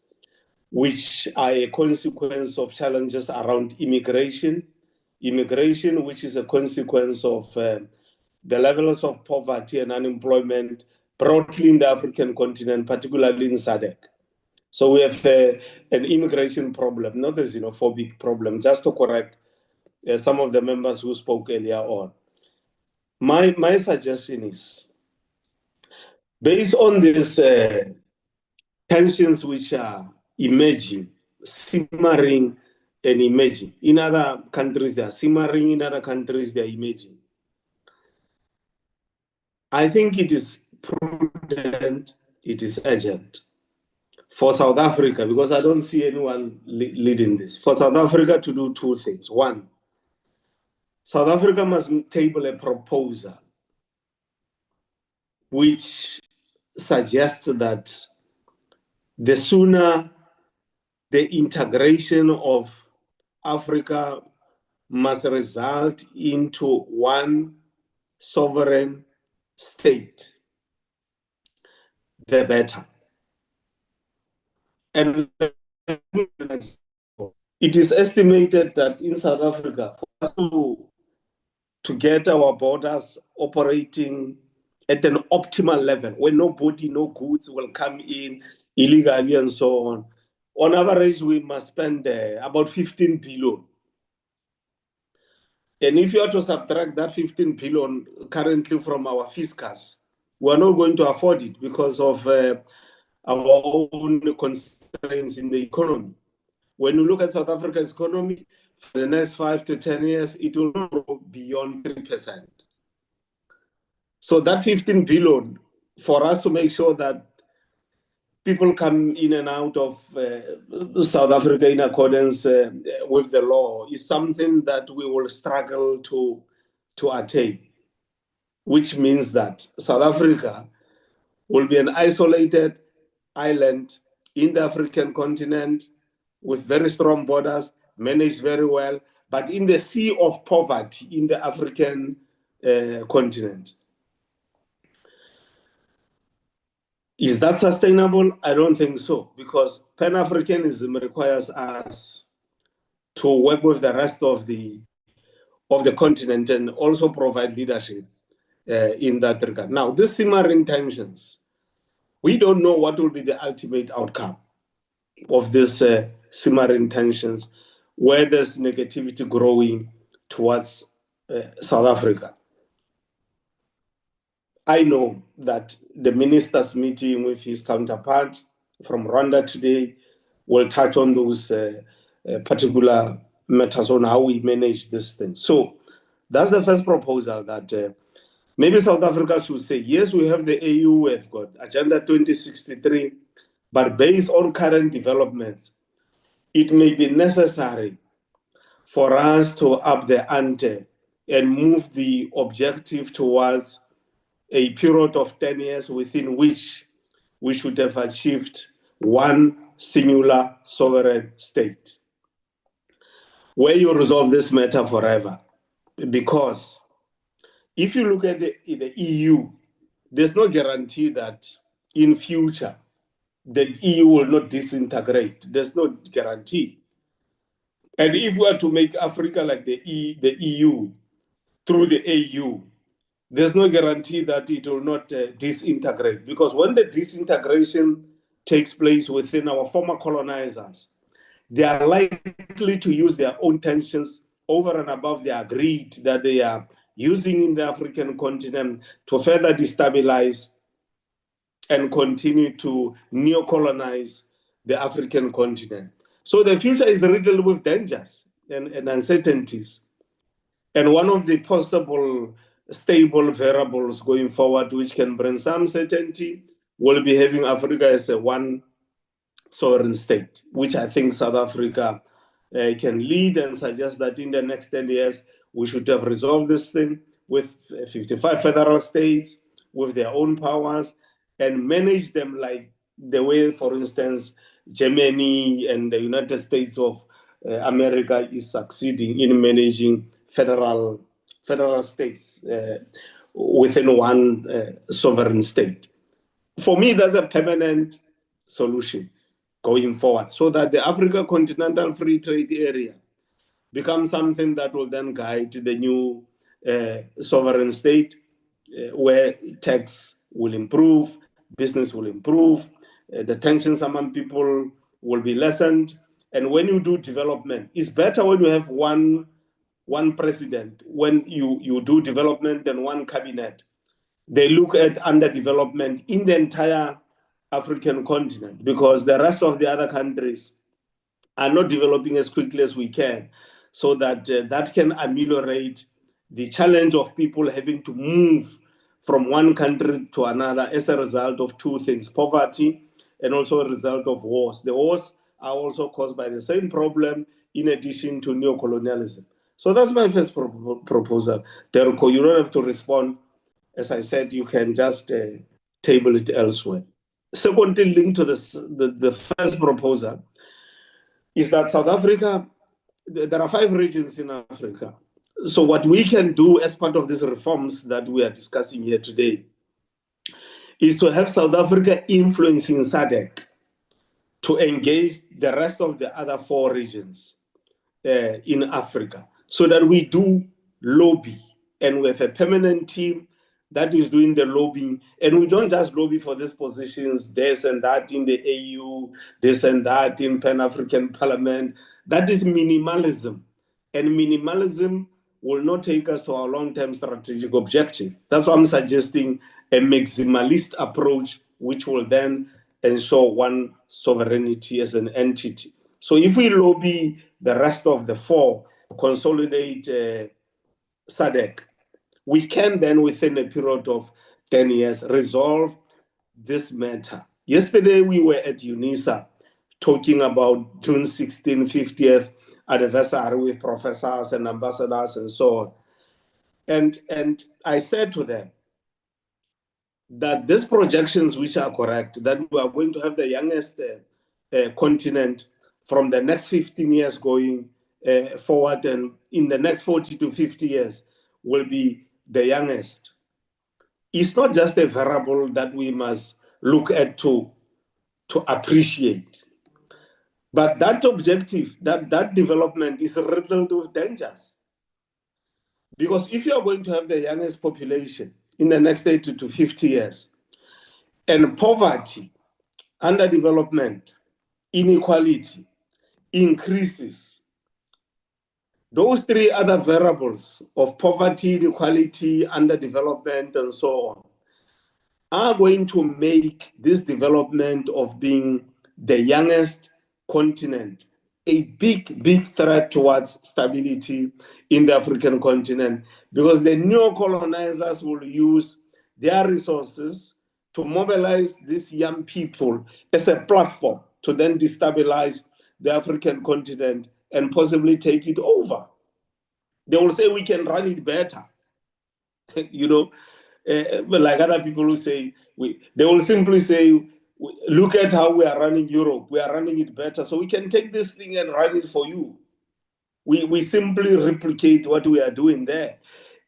which are a consequence of challenges around immigration, which is a consequence of the levels of poverty and unemployment broadly in the African continent, particularly in SADC. So we have an immigration problem, not a xenophobic problem, just to correct some of the members who spoke earlier on. My suggestion is, based on these tensions which are emerging, simmering and emerging, in other countries they are simmering, in other countries they are emerging, I think it is prudent, it is urgent for South Africa, because I don't see anyone leading this, for South Africa to do two things. One, South Africa must table a proposal which suggests that the sooner the integration of Africa must result into one sovereign state, the better. And it is estimated that in South Africa, for us to get our borders operating at an optimal level, where nobody, no goods will come in illegally and so on average, we must spend about 15 billion. And if you are to subtract that 15 billion currently from our fiscus, we are not going to afford it because of our own constraints in the economy. When you look at South Africa's economy, for the next 5 to 10 years, it will grow beyond 3%. So that 15 billion, for us to make sure that people come in and out of South Africa in accordance with the law, is something that we will struggle to attain, which means that South Africa will be an isolated island in the African continent with very strong borders, managed very well, but in the sea of poverty in the African continent. Is that sustainable? I don't think so, because Pan-Africanism requires us to work with the rest of the continent and also provide leadership in that regard. Now, these simmering tensions, we don't know what will be the ultimate outcome of these simmering tensions, where there's negativity growing towards South Africa. I know that the minister's meeting with his counterpart from Rwanda today will touch on those particular matters on how we manage this thing. So that's the first proposal, that maybe South Africa should say, yes, we have the AU, we've got Agenda 2063, but based on current developments, it may be necessary for us to up the ante and move the objective towards a period of 10 years within which we should have achieved one singular sovereign state, where you resolve this matter forever. Because if you look at the EU, there's no guarantee that in future the EU will not disintegrate. There's no guarantee. And if we are to make Africa like the EU through the AU, there's no guarantee that it will not disintegrate, because when the disintegration takes place within our former colonizers, they are likely to use their own tensions over and above the agreed that they are using in the African continent to further destabilize and continue to neo-colonize the African continent. So the future is riddled with dangers and uncertainties. And one of the possible stable variables going forward, which can bring some certainty, will be having Africa as a one sovereign state, which I think South Africa can lead and suggest that in the next 10 years, we should have resolved this thing with 55 federal states, with their own powers, and manage them like the way, for instance, Germany and the United States of America is succeeding in managing federal states within one sovereign state. For me, that's a permanent solution. going forward, so that the Africa Continental Free Trade Area becomes something that will then guide the new sovereign state, where tax will improve, business will improve, the tensions among people will be lessened. And when you do development, it's better when you have one president. When you do development and one cabinet, they look at underdevelopment in the entire African continent, because the rest of the other countries are not developing as quickly as we can, so that that can ameliorate the challenge of people having to move from one country to another as a result of two things: poverty and also a result of wars. The wars are also caused by the same problem, in addition to neocolonialism. So that's my first proposal. Derko, you don't have to respond. As I said, you can just table it elsewhere. Secondly, linked to this, the first proposal, is that South Africa, there are 5 regions in Africa. So what we can do as part of these reforms that we are discussing here today is to have South Africa influencing SADC to engage the rest of the other 4 regions in Africa, so that we do lobby, and we have a permanent team that is doing the lobbying. And we don't just lobby for these positions, this and that in the AU, this and that in Pan-African Parliament. That is minimalism. And minimalism will not take us to our long-term strategic objective. That's why I'm suggesting a maximalist approach, which will then ensure one sovereignty as an entity. So if we lobby the rest of the 4, consolidate SADC, we can then, within a period of 10 years, resolve this matter. Yesterday, we were at UNISA talking about June 16, 50th anniversary with professors and ambassadors and so on. And I said to them that these projections, which are correct, that we are going to have the youngest continent from the next 15 years going forward, and in the next 40 to 50 years will be the youngest. It's not just a variable that we must look at to appreciate. But that objective, that development is riddled with dangers. Because if you are going to have the youngest population in the next 80 to 50 years, and poverty, underdevelopment, inequality increases, those 3 other variables of poverty, inequality, underdevelopment, and so on are going to make this development of being the youngest continent a big, big threat towards stability in the African continent, because the neo-colonizers will use their resources to mobilize these young people as a platform to then destabilize the African continent and possibly take it over. They will say we can run it better. You know, like other people who say, they will simply say, look at how we are running Europe. We are running it better, so we can take this thing and run it for you. We simply replicate what we are doing there.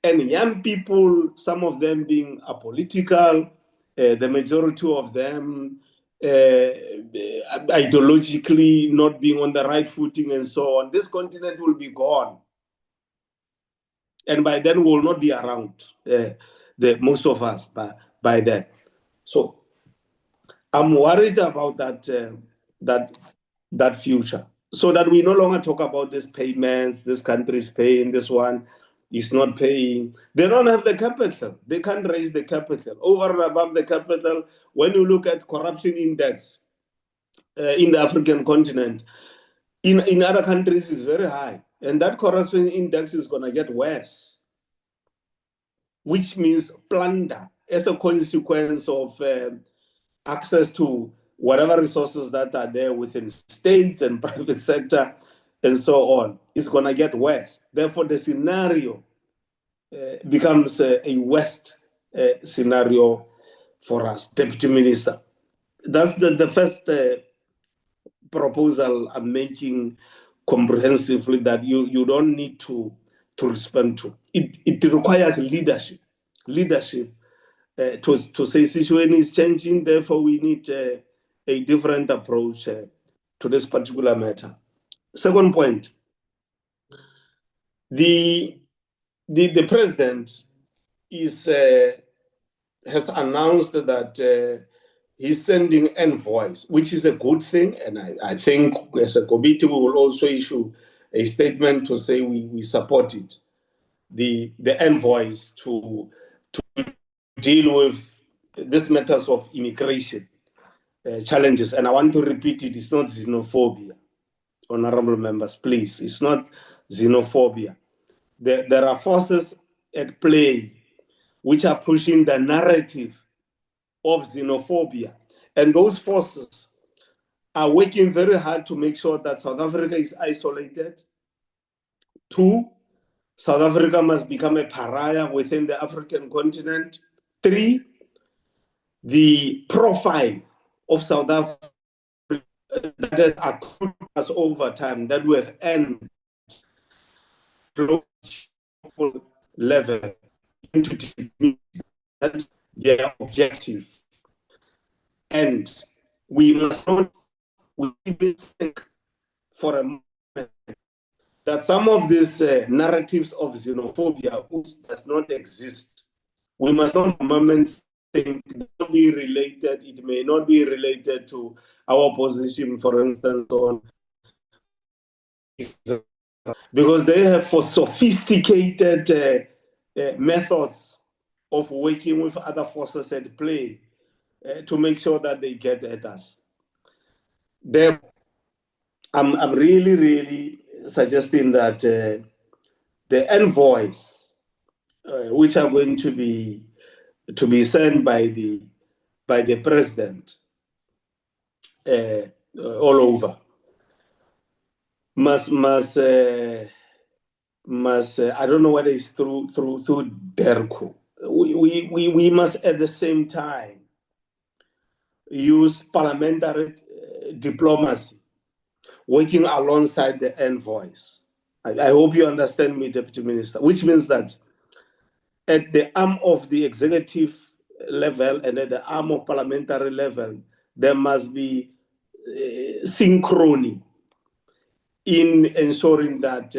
And young people, some of them being apolitical, the majority of them ideologically not being on the right footing and so on, this continent will be gone. And by then we will not be around, most of us by then. So I'm worried about that future, so that we no longer talk about these payments, this country is paying, this one is not paying. They don't have the capital. They can't raise the capital. Over and above the capital, when you look at corruption index in the African continent, in other countries is very high. And that corruption index is going to get worse, which means plunder as a consequence of access to whatever resources that are there within states and private sector and so on. It's going to get worse. Therefore, the scenario becomes a worst scenario for us, Deputy Minister. That's the first proposal I'm making comprehensively, that you don't need to respond to. It requires leadership to say situation is changing, therefore we need a different approach to this particular matter. Second point, the president has announced that he's sending envoys, which is a good thing, and I think as a committee we will also issue a statement to say we support it. The envoys to deal with these matters of immigration challenges, and I want to repeat it: it's not xenophobia, honorable members. Please, it's not xenophobia. There are forces at play which are pushing the narrative of xenophobia. And those forces are working very hard to make sure that South Africa is isolated. 2, South Africa must become a pariah within the African continent. 3, the profile of South Africa that has accrued us over time, that we have earned global level into their objective. And we must not even think for a moment that some of these narratives of xenophobia, which does not exist, we must not for a moment think it may not be related, it may not be related to our position, for instance, on because they have for sophisticated methods of working with other forces at play to make sure that they get at us. I'm really suggesting that the envoys, which are going to be sent by the president all over, must I don't know whether it's through DERCO. We must at the same time use parliamentary diplomacy, working alongside the envoys. I hope you understand me, Deputy Minister, which means that at the arm of the executive level and at the arm of parliamentary level, there must be synchrony in ensuring that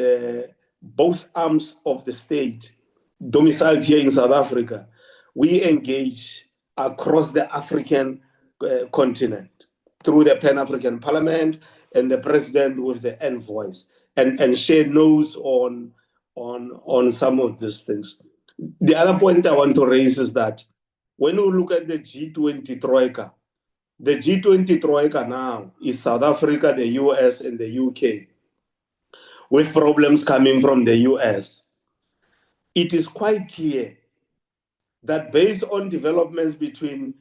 both arms of the state domiciled here in South Africa, we engage across the African continent through the Pan-African Parliament and the president with the envoys and share notes on some of these things. The other point I want to raise is that when we look at the G20 Troika, the G20 Troika now is South Africa, the US, and the UK, with problems coming from the US. It is quite clear that based on developments between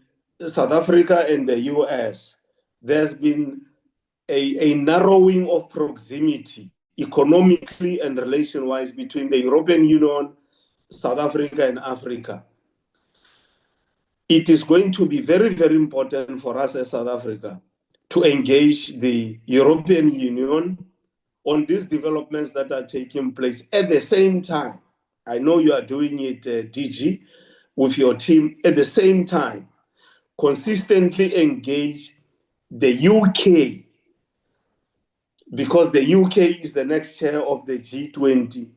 South Africa and the US, there's been a narrowing of proximity economically and relation-wise between the European Union, South Africa, and Africa. It is going to be very, very important for us as South Africa to engage the European Union on these developments that are taking place at the same time. I know you are doing it, DG, with your team. At the same time, consistently engage the UK, because the UK is the next chair of the G20,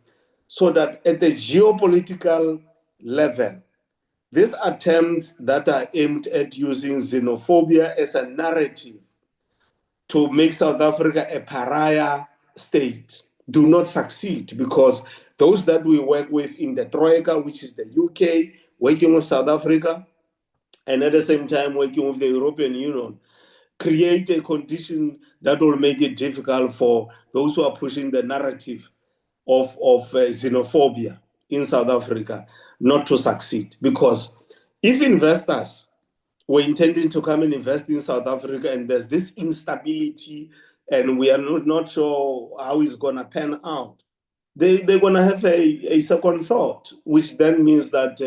so that at the geopolitical level, these attempts that are aimed at using xenophobia as a narrative to make South Africa a pariah state do not succeed, because those that we work with in the Troika, which is the UK, working with South Africa, and at the same time working with the European Union, create a condition that will make it difficult for those who are pushing the narrative of xenophobia in South Africa not to succeed. Because if investors were intending to come and invest in South Africa and there's this instability and we are not sure how it's going to pan out, they're going to have a second thought, which then means that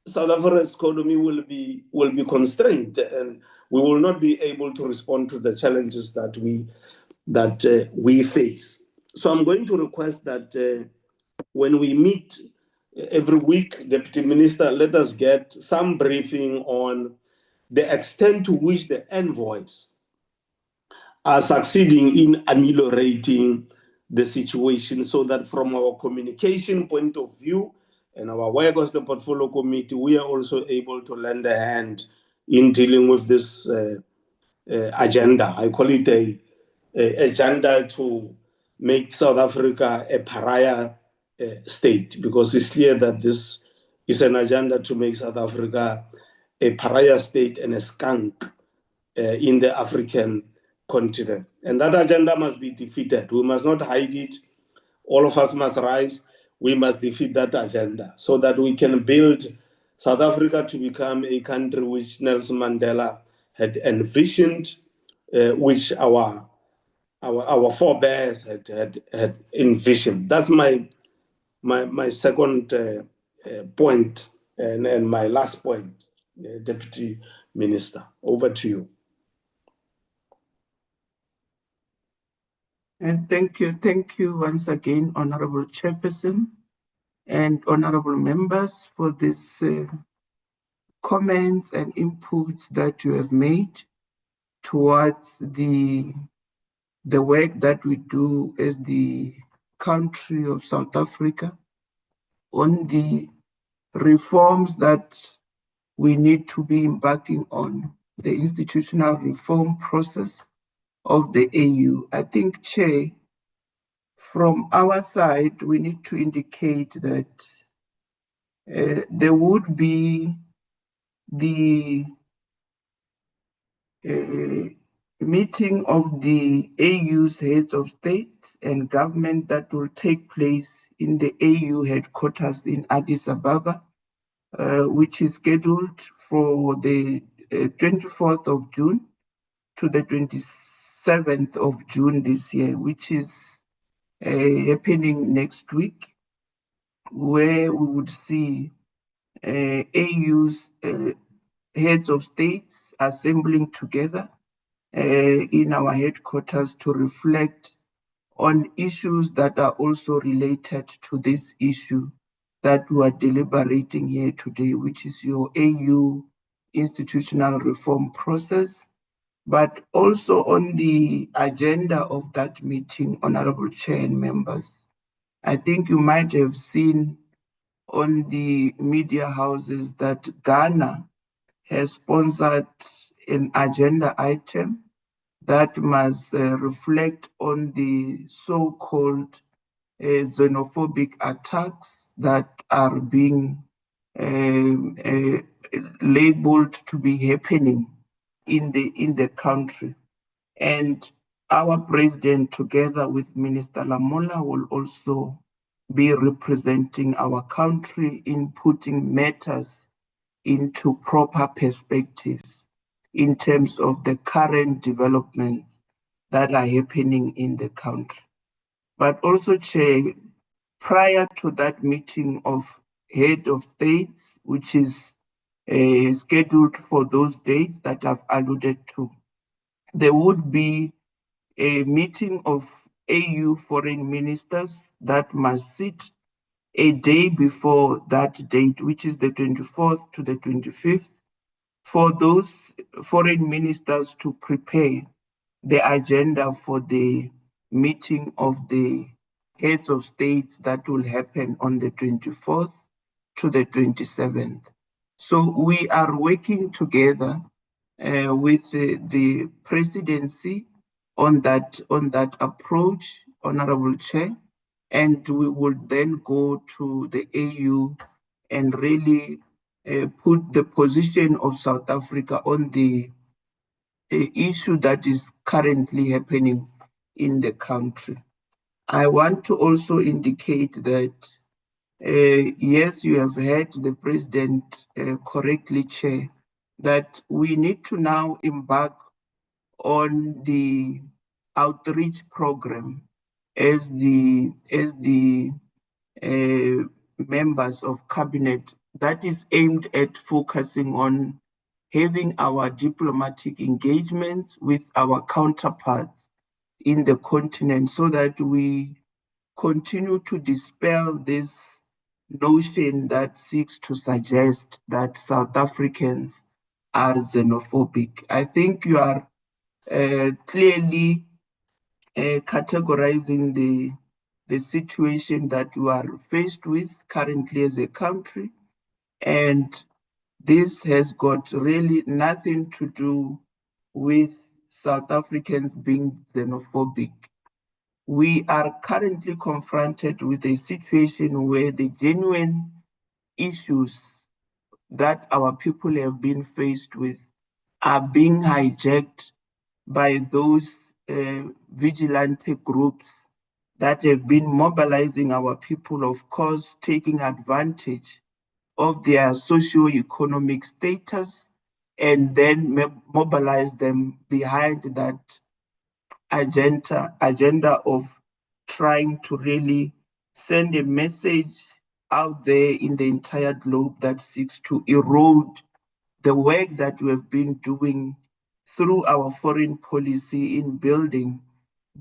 South Africa's economy will be constrained, and we will not be able to respond to the challenges that we face. So I'm going to request that when we meet every week, Deputy Minister, let us get some briefing on the extent to which the envoys are succeeding in ameliorating the situation, so that from our communication point of view and our work as the portfolio committee, we are also able to lend a hand in dealing with this agenda. I call it a agenda to make South Africa a pariah state, because it's clear that this is an agenda to make South Africa a pariah state and a skunk in the African continent. And that agenda must be defeated. We must not hide it. All of us must rise. We must defeat that agenda so that we can build South Africa to become a country which Nelson Mandela had envisioned, which our forebears had envisioned. That's my second point and my last point, Deputy Minister. Over to you. And thank you once again, Honorable Chairperson and honorable members, for these comments and inputs that you have made towards the work that we do as the country of South Africa on the reforms that we need to be embarking on, the institutional reform process of the AU. I think, Chair, from our side, we need to indicate that there would be the meeting of the AU's heads of state and government that will take place in the AU headquarters in Addis Ababa, which is scheduled for the 24th of June to the 27th of June this year, which is happening next week, where we would see AU's heads of states assembling together in our headquarters to reflect on issues that are also related to this issue that we are deliberating here today, which is your AU institutional reform process. But also on the agenda of that meeting, Honorable Chair and members, I think you might have seen on the media houses that Ghana has sponsored an agenda item that must reflect on the so-called xenophobic attacks that are being labeled to be happening in the country. And our president, together with Minister Lamola, will also be representing our country in putting matters into proper perspectives in terms of the current developments that are happening in the country. But also, Chair, prior to that meeting of head of states, which is scheduled for those dates that I've alluded to, there would be a meeting of AU foreign ministers that must sit a day before that date, which is the 24th to the 25th, for those foreign ministers to prepare the agenda for the meeting of the heads of states that will happen on the 24th to the 27th. So we are working together with the presidency on that approach, Honorable Chair, and we will then go to the AU and really put the position of South Africa on the issue that is currently happening in the country. I want to also indicate that, yes, you have heard the president correctly, Chair, that we need to now embark on the outreach program as the members of cabinet that is aimed at focusing on having our diplomatic engagements with our counterparts in the continent, so that we continue to dispel this notion that seeks to suggest that South Africans are xenophobic. I think you are clearly categorizing the situation that we are faced with currently as a country. And this has got really nothing to do with South Africans being xenophobic. We are currently confronted with a situation where the genuine issues that our people have been faced with are being hijacked by those vigilante groups that have been mobilizing our people, of course, taking advantage of their socio-economic status and then mobilize them behind that agenda of trying to really send a message out there in the entire globe that seeks to erode the work that we have been doing through our foreign policy in building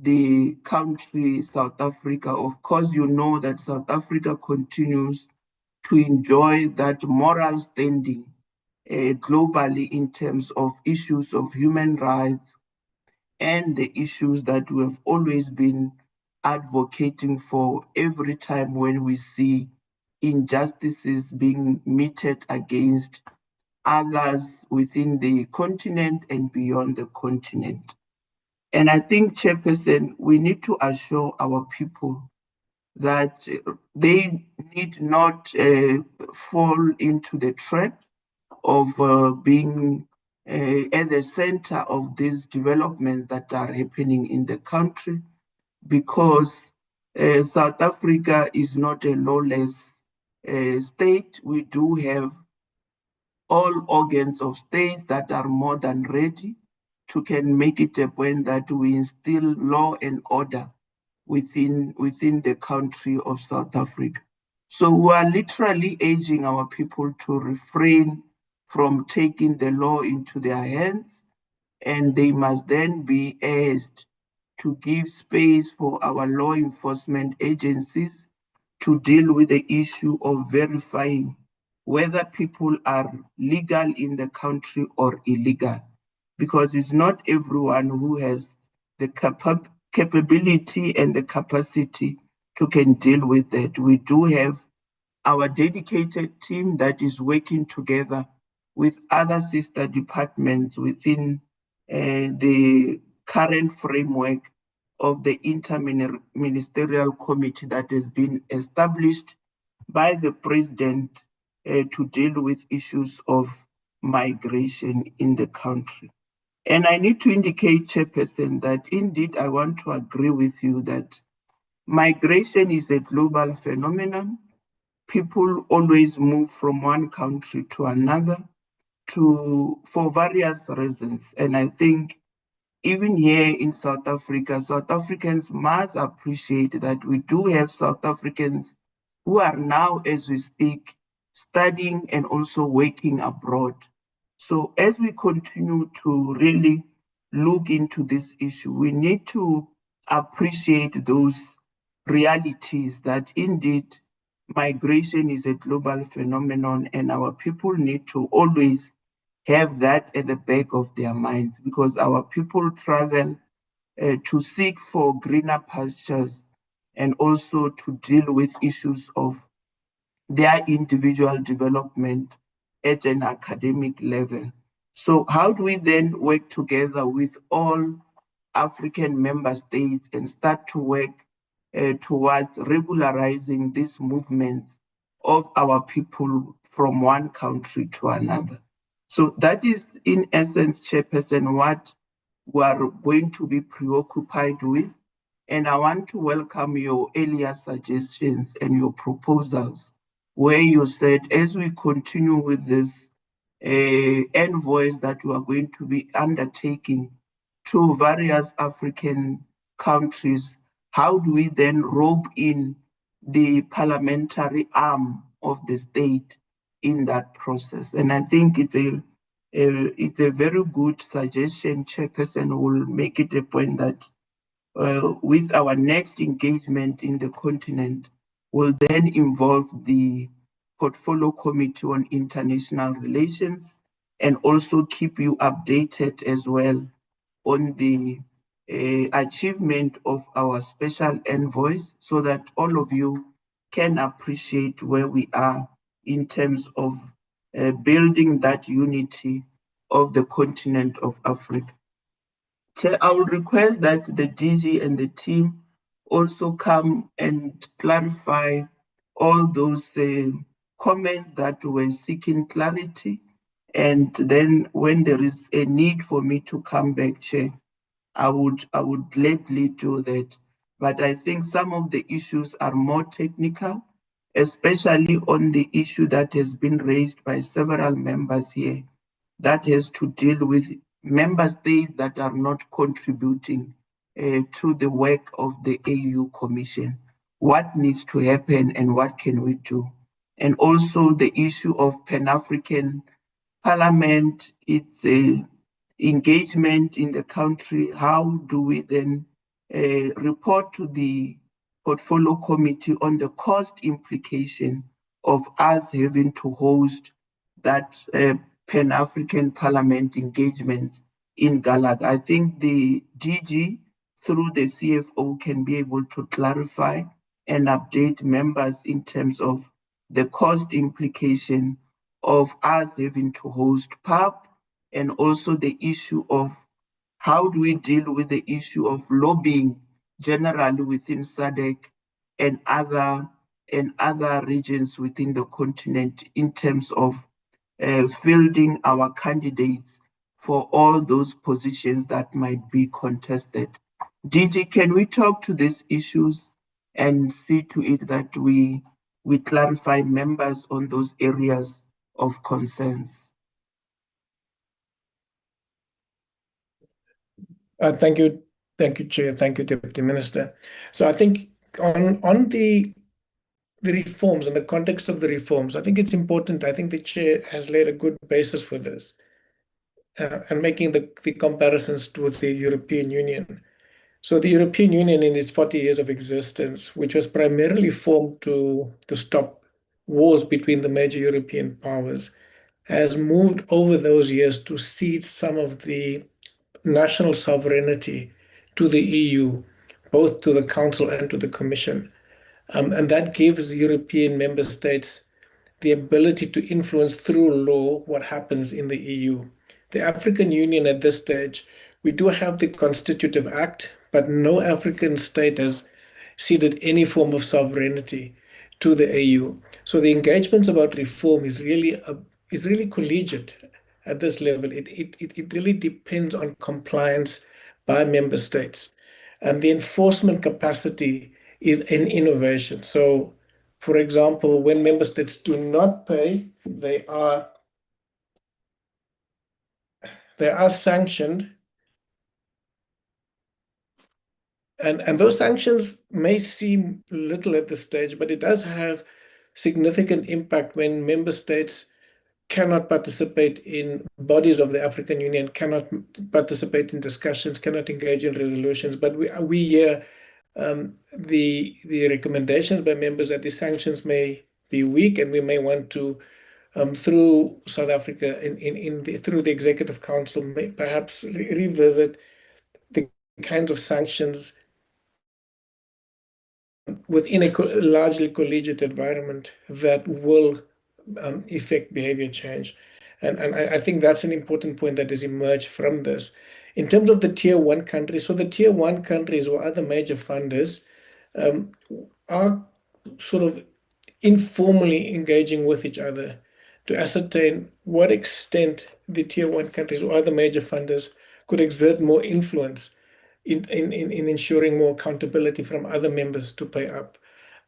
the country South Africa. Of course, you know that South Africa continues to enjoy that moral standing globally in terms of issues of human rights and the issues that we have always been advocating for every time when we see injustices being meted against others within the continent and beyond the continent. And I think, Chairperson, we need to assure our people that they need not fall into the trap of being at the center of these developments that are happening in the country, because South Africa is not a lawless state. We do have all organs of states that are more than ready to can make it a point that we instill law and order within the country of South Africa. So we are literally urging our people to refrain from taking the law into their hands, and they must then be urged to give space for our law enforcement agencies to deal with the issue of verifying whether people are legal in the country or illegal, because it's not everyone who has the capability and the capacity to can deal with that. We do have our dedicated team that is working together with other sister departments within the current framework of the interministerial committee that has been established by the president to deal with issues of migration in the country. And I need to indicate, Chairperson, that indeed I want to agree with you that migration is a global phenomenon. People always move from one country to another for various reasons. And I think even here in South Africa, South Africans must appreciate that we do have South Africans who are now, as we speak, studying and also working abroad. So as we continue to really look into this issue, we need to appreciate those realities that indeed migration is a global phenomenon, and our people need to always have that at the back of their minds, because our people travel to seek for greener pastures and also to deal with issues of their individual development at an academic level. So how do we then work together with all African member states and start to work towards regularizing these movements of our people from one country to another? So that is, in essence, Chairperson, what we are going to be preoccupied with. And I want to welcome your earlier suggestions and your proposals, where you said, as we continue with this envoys that we are going to be undertaking to various African countries, how do we then rope in the parliamentary arm of the state in that process? And I think it's a very good suggestion, Chairperson. Will make it a point that with our next engagement in the continent will then involve the Portfolio Committee on International Relations, and also keep you updated as well on the achievement of our special envoys so that all of you can appreciate where we are in terms of building that unity of the continent of Africa. Chair, I would request that the DG and the team also come and clarify all those comments that were seeking clarity. And then when there is a need for me to come back, Chair, I would gladly do that. But I think some of the issues are more technical, especially on the issue that has been raised by several members here, that has to deal with member states that are not contributing to the work of the AU Commission. What needs to happen and what can we do? And also the issue of Pan-African Parliament, its engagement in the country. How do we then report to the Portfolio Committee on the cost implication of us having to host that Pan-African Parliament engagements in Gallagher? I think the DG through the CFO can be able to clarify and update members in terms of the cost implication of us having to host PAP, and also the issue of how do we deal with the issue of lobbying generally within SADC and other regions within the continent in terms of fielding our candidates for all those positions that might be contested. DG, can we talk to these issues and see to it that we clarify members on those areas of concerns? Thank you, Chair. Thank you, Deputy Minister. So I think on the reforms, in the context of the reforms, I think it's important. I think the Chair has laid a good basis for this, and making the comparisons with the European Union. So the European Union, in its 40 years of existence, which was primarily formed to stop wars between the major European powers, has moved over those years to cede some of the national sovereignty to the EU, both to the Council and to the Commission. And that gives European member states the ability to influence through law what happens in the EU. The African Union at this stage, we do have the Constitutive Act, but no African state has ceded any form of sovereignty to the AU. So the engagements about reform is really collegiate at this level. It really depends on compliance by member states. And the enforcement capacity is an innovation. So, for example, when member states do not pay, they are sanctioned. And those sanctions may seem little at this stage, but it does have significant impact when member states cannot participate in bodies of the African Union, cannot participate in discussions, cannot engage in resolutions. But we hear the recommendations by members that the sanctions may be weak, and we may want to, through South Africa, through the Executive Council, may perhaps revisit the kinds of sanctions within a largely collegiate environment that will effect behavior change. And I think that's an important point that has emerged from this. In terms of the tier one countries, so the tier one countries or other major funders are sort of informally engaging with each other to ascertain what extent the tier one countries or other major funders could exert more influence in ensuring more accountability from other members to pay up.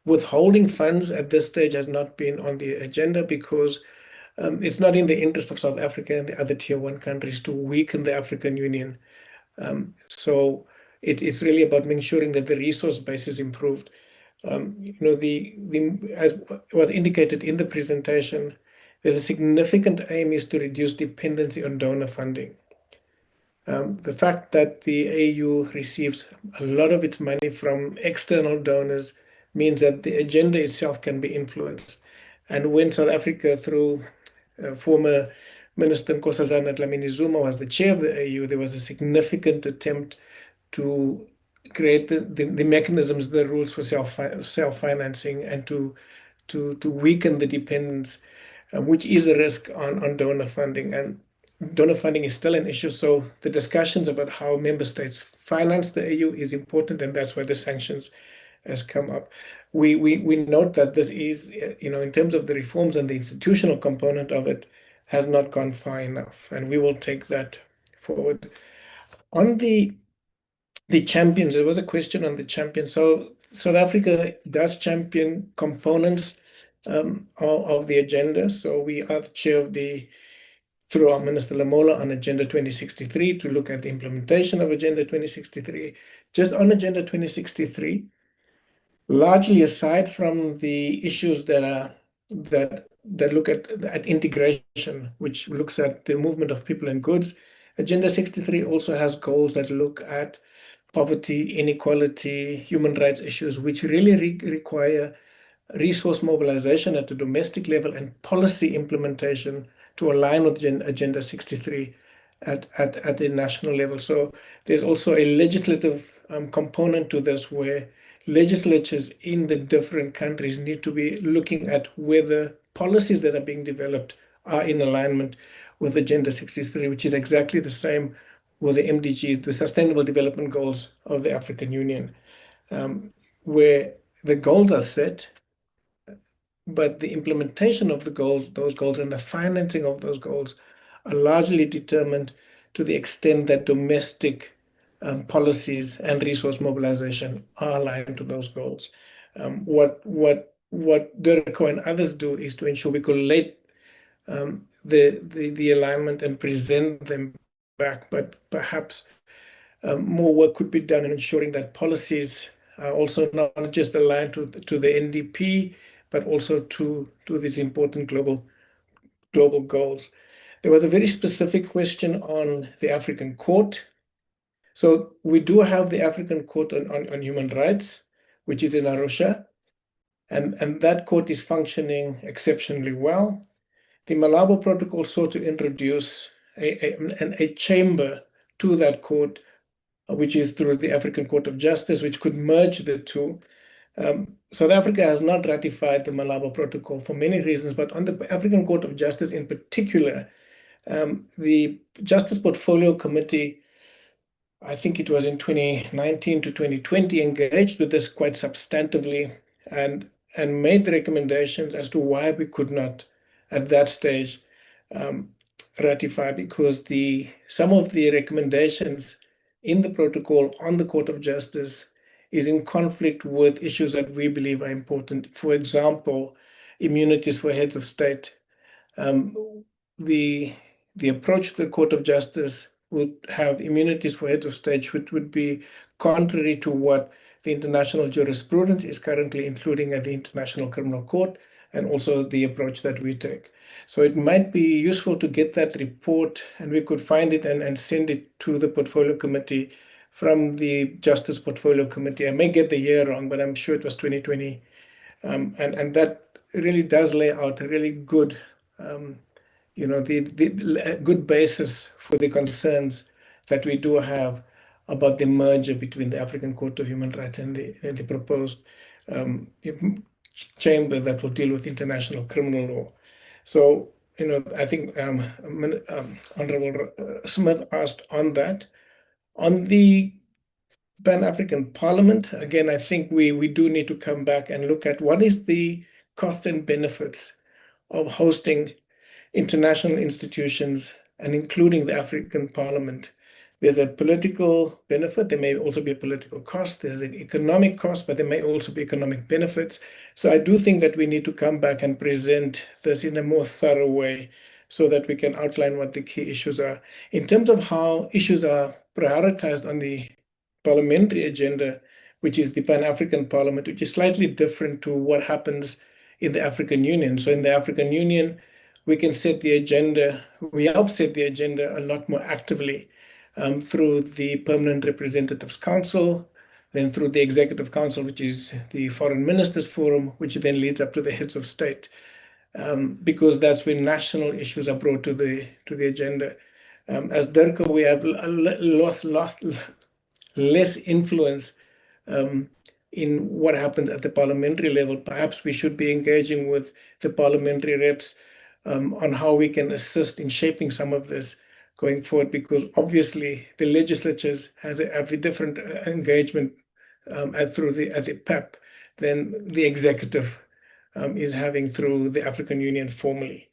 Withholding funds at this stage has not been on the agenda because it's not in the interest of South Africa and the other tier one countries to weaken the African Union. So it's really about ensuring that the resource base is improved. As was indicated in the presentation, there's a significant aim is to reduce dependency on donor funding. The fact that the AU receives a lot of its money from external donors means that the agenda itself can be influenced. And when South Africa, through former Minister Nkosazana Dlamini-Zuma was the chair of the AU, there was a significant attempt to create the mechanisms, the rules for self-financing, and to weaken the dependence, which is a risk on donor funding. And donor funding is still an issue. So the discussions about how member states finance the AU is important, and that's why the sanctions has come up. We note that this is, in terms of the reforms and the institutional component of it, has not gone far enough, and we will take that forward. On the champions, there was a question on the champions. So South Africa does champion components of the agenda. So we are the chair of through our Minister Lamola on Agenda 2063 to look at the implementation of Agenda 2063. Just on Agenda 2063, largely aside from the issues that look at integration, which looks at the movement of people and goods, Agenda 63 also has goals that look at poverty, inequality, human rights issues, which really require resource mobilization at the domestic level and policy implementation to align with Agenda 63 at a national level. So there's also a legislative component to this, where legislatures in the different countries need to be looking at whether policies that are being developed are in alignment with Agenda 63, which is exactly the same with the MDGs, the Sustainable Development Goals of the African Union, where the goals are set, but the implementation of those goals and the financing of those goals are largely determined to the extent that domestic policies and resource mobilization are aligned to those goals. What DIRCO and others do is to ensure we collate the alignment and present them back, but perhaps more work could be done in ensuring that policies are also not just aligned to the NDP, but also to these important global goals. There was a very specific question on the African Court. So we do have the African Court on Human Rights, which is in Arusha, and that court is functioning exceptionally well. The Malabo Protocol sought to introduce a chamber to that court, which is through the African Court of Justice, which could merge the two. South Africa has not ratified the Malabo Protocol for many reasons, but on the African Court of Justice in particular, the Justice Portfolio Committee, I think it was in 2019 to 2020, engaged with this quite substantively and made the recommendations as to why we could not, at that stage, ratify, because some of the recommendations in the protocol on the Court of Justice is in conflict with issues that we believe are important. For example, immunities for heads of state. The approach to the Court of Justice would have immunities for heads of state, which would be contrary to what the international jurisprudence is currently, including at the International Criminal Court, and also the approach that we take. So it might be useful to get that report, and we could find it and send it to the Portfolio Committee from the Justice Portfolio Committee. I may get the year wrong, but I'm sure it was 2020. And that really does lay out a really good, the good basis for the concerns that we do have about the merger between the African Court of Human Rights and the proposed chamber that will deal with international criminal law. So, I think Honorable Smith asked on that. On the Pan-African Parliament, again, I think we do need to come back and look at what is the costs and benefits of hosting international institutions and including the African Parliament. There's a political benefit. There may also be a political cost. There's an economic cost, but there may also be economic benefits. So I do think that we need to come back and present this in a more thorough way so that we can outline what the key issues are. In terms of how issues are prioritized on the parliamentary agenda, which is the Pan-African Parliament, which is slightly different to what happens in the African Union. So in the African Union, we can set the agenda, we help set the agenda a lot more actively through the Permanent Representatives Council, then through the Executive Council, which is the Foreign Ministers Forum, which then leads up to the heads of state. because that's when national issues are brought to the agenda. As DIRCO, we have lost less influence in what happens at the parliamentary level. Perhaps we should be engaging with the parliamentary reps on how we can assist in shaping some of this going forward, because obviously the legislatures have a different engagement through the PAP than the executive is having through the African Union formally.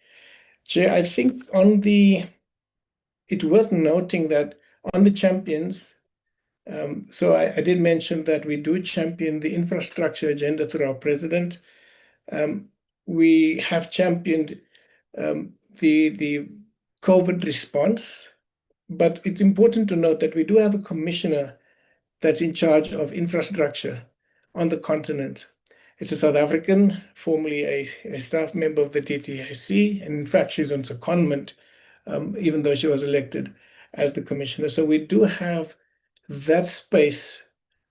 Chair, I think it's worth noting that on the champions, so I did mention that we do champion the infrastructure agenda through our president. We have championed the COVID response, but it's important to note that we do have a commissioner that's in charge of infrastructure on the continent. It's a South African, formerly a staff member of the TTIC, and in fact, she's on secondment, even though she was elected as the commissioner. So we do have that space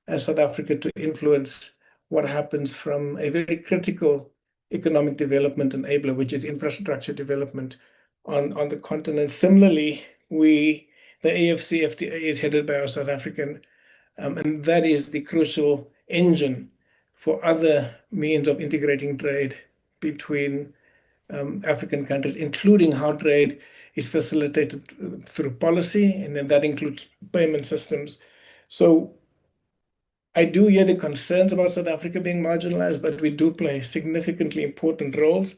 as South Africa to influence what happens from a very critical economic development enabler, which is infrastructure development on the continent. Similarly, the AfCFTA is headed by our South African, and that is the crucial engine for other means of integrating trade between African countries, including how trade is facilitated through policy, and then that includes payment systems. So I do hear the concerns about South Africa being marginalized, but we do play significantly important roles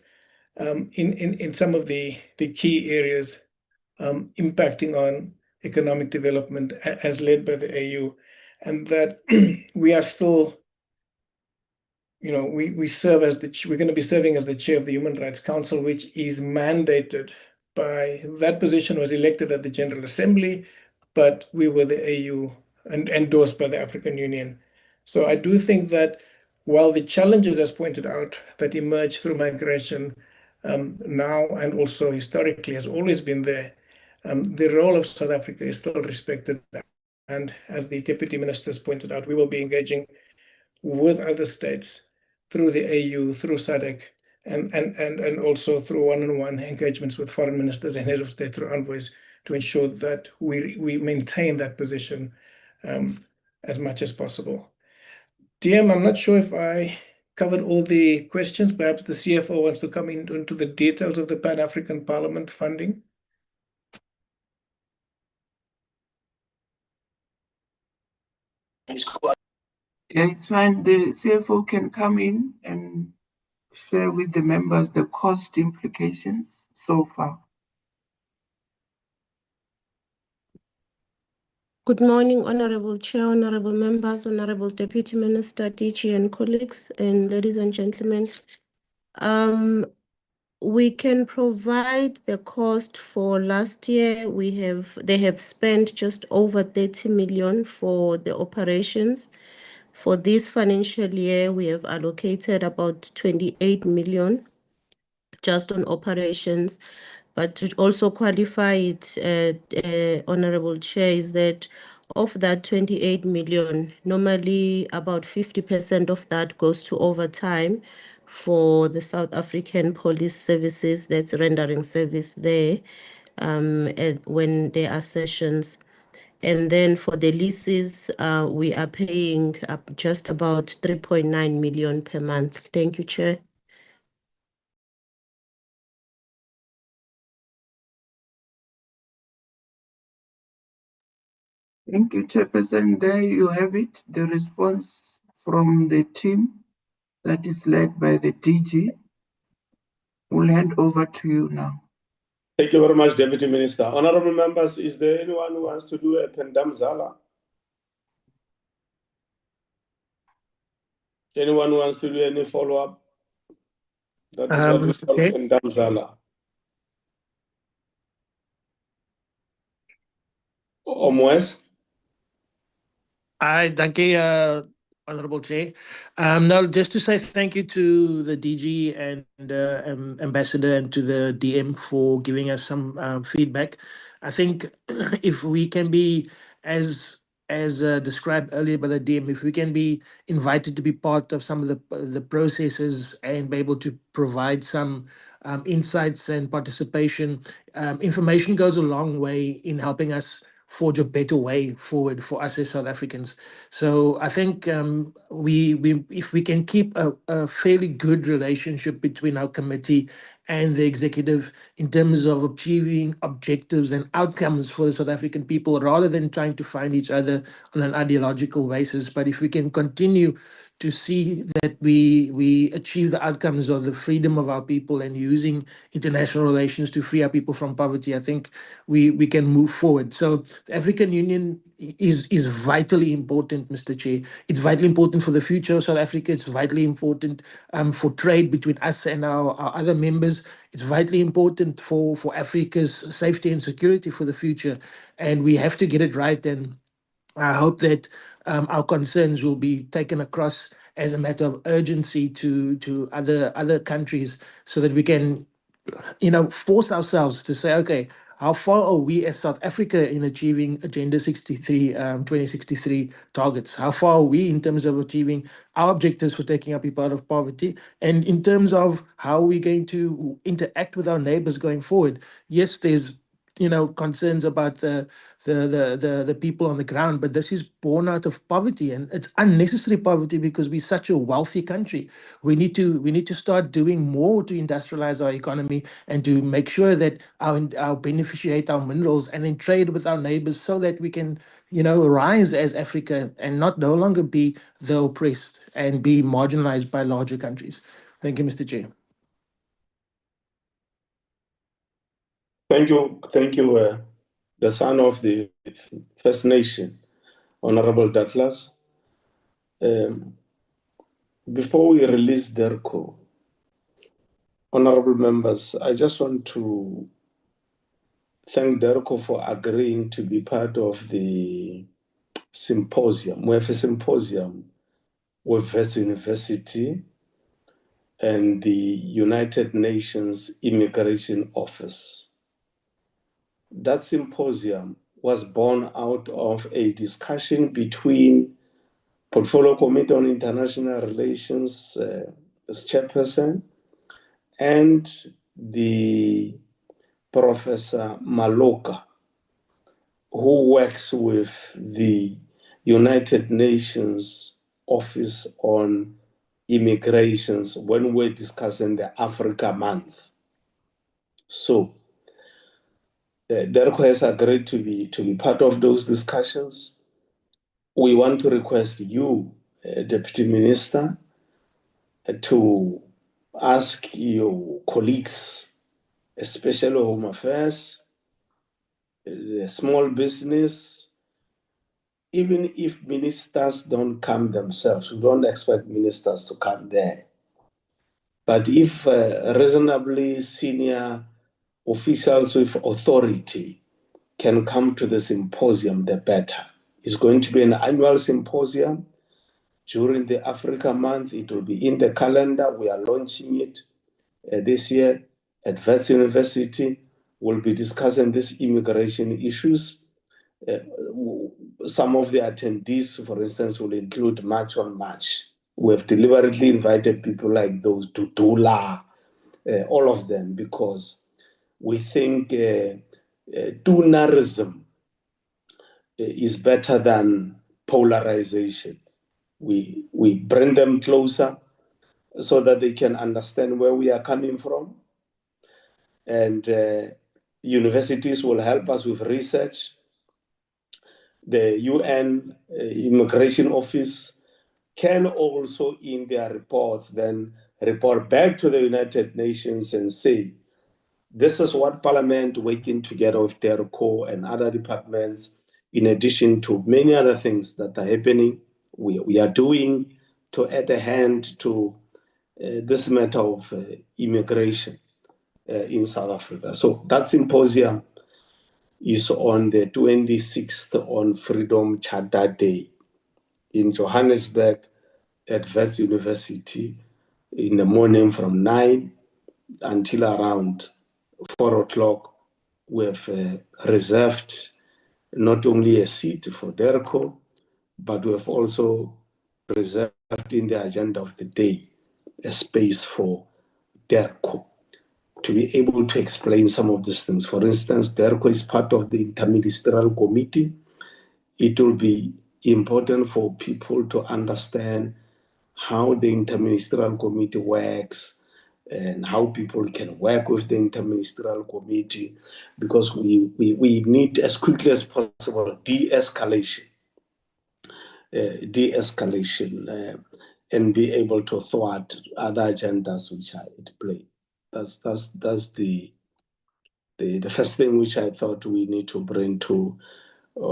in some of the key areas impacting on economic development as led by the AU, and that we are still, we serve as we're going to be serving as the chair of the Human Rights Council, which is mandated by that position, was elected at the General Assembly, but we were the AU and endorsed by the African Union. So I do think that while the challenges, as pointed out, that emerge through migration now and also historically has always been there, the role of South Africa is still respected. And as the Deputy Ministers pointed out, we will be engaging with other states through the AU, through SADC, and also through one-on-one engagements with foreign ministers and heads of state through envoys to ensure that we maintain that position as much as possible. DM, I'm not sure if I covered all the questions. Perhaps the CFO wants to come into the details of the Pan-African Parliament funding. Yeah, it's fine. The CFO can come in and share with the members the cost implications so far. Good morning, Honorable Chair, Honorable Members, Honorable Deputy Minister, DG and colleagues, and ladies and gentlemen. We can provide the cost for last year. They have spent just over 30 million for the operations. For this financial year, we have allocated about 28 million just on operations. But to also qualify it, Honorable Chair, is that of that 28 million, normally about 50% of that goes to overtime for the South African police services that's rendering service there when there are sessions. And then for the leases, we are paying just about 3.9 million per month. Thank you, Chair. Thank you, Chairperson. There you have it, the response from the team that is led by the DG. We'll hand over to you now. Thank you very much, Deputy Minister. Honorable members, is there anyone who wants to do a Pendamzala? Anyone who wants to do any follow-up? That is what we call Pendamzala. Omwes? Thank you, Honorable Chair. No, just to say thank you to the DG and Ambassador and to the DM for giving us some feedback. I think if we can be, as described earlier by the DM, if we can be invited to be part of some of the processes and be able to provide some insights and participation. Information goes a long way in helping us forge a better way forward for us as South Africans. So I think if we can keep a fairly good relationship between our committee and the executive in terms of achieving objectives and outcomes for the South African people, rather than trying to find each other on an ideological basis. But if we can continue to see that we achieve the outcomes of the freedom of our people and using international relations to free our people from poverty, I think we can move forward. So the African Union is vitally important, Mr. Chair. It's vitally important for the future of South Africa. It's vitally important for trade between us and our other members. It's vitally important for Africa's safety and security for the future. And we have to get it right. And I hope that our concerns will be taken across as a matter of urgency to other countries, so that we can, force ourselves to say, okay, how far are we as South Africa in achieving Agenda 2063 targets? How far are we in terms of achieving our objectives for taking our people out of poverty? And in terms of how we're going to interact with our neighbors going forward? Yes, there's concerns about the people on the ground, but this is born out of poverty, and it's unnecessary poverty because we're such a wealthy country. We need to start doing more to industrialize our economy and to make sure that our beneficiate our minerals and then trade with our neighbors, so that we can rise as Africa and no longer be the oppressed and be marginalized by larger countries. Thank you, Mr. Chair. Thank you, the son of the First Nation, Honorable Douglas. Before we release DIRCO, honorable members, I just want to thank DIRCO for agreeing to be part of the symposium. We have a symposium with Wits University and the United Nations Immigration Office. That symposium was born out of a discussion between Portfolio Committee on International Relations as chairperson and the Professor Maloka, who works with the United Nations Office on Immigrations when we're discussing the Africa Month. So DIRCO has agreed to be part of those discussions. We want to request you, Deputy Minister, to ask your colleagues, especially Home Affairs, small business, even if ministers don't come themselves, we don't expect ministers to come there. But if reasonably senior officials with authority can come to the symposium, the better. It's going to be an annual symposium during the Africa Month. It will be in the calendar. We are launching it this year at Wits University. We'll be discussing these immigration issues. Some of the attendees, for instance, will include March on March. We have deliberately invited people like those, Dudula, all of them, because we think dunarism is better than polarization. We bring them closer so that they can understand where we are coming from. And universities will help us with research. The UN Immigration Office can also, in their reports, then report back to the United Nations and say, this is what Parliament, working together with DIRCO and other departments, in addition to many other things that are happening, we are doing to add a hand to this matter of immigration in South Africa. So that symposium is on the 26th on Freedom Charter Day in Johannesburg at Wits University in the morning from 9 until around 4 o'clock. We have reserved not only a seat for DIRCO, but we have also reserved in the agenda of the day a space for DIRCO. to be able to explain some of these things. For instance, DERCO is part of the interministerial committee. It will be important for people to understand how the interministerial committee works and how people can work with the interministerial committee, because we need as quickly as possible de-escalation and be able to thwart other agendas which are at play. That's the first thing which I thought we need to bring to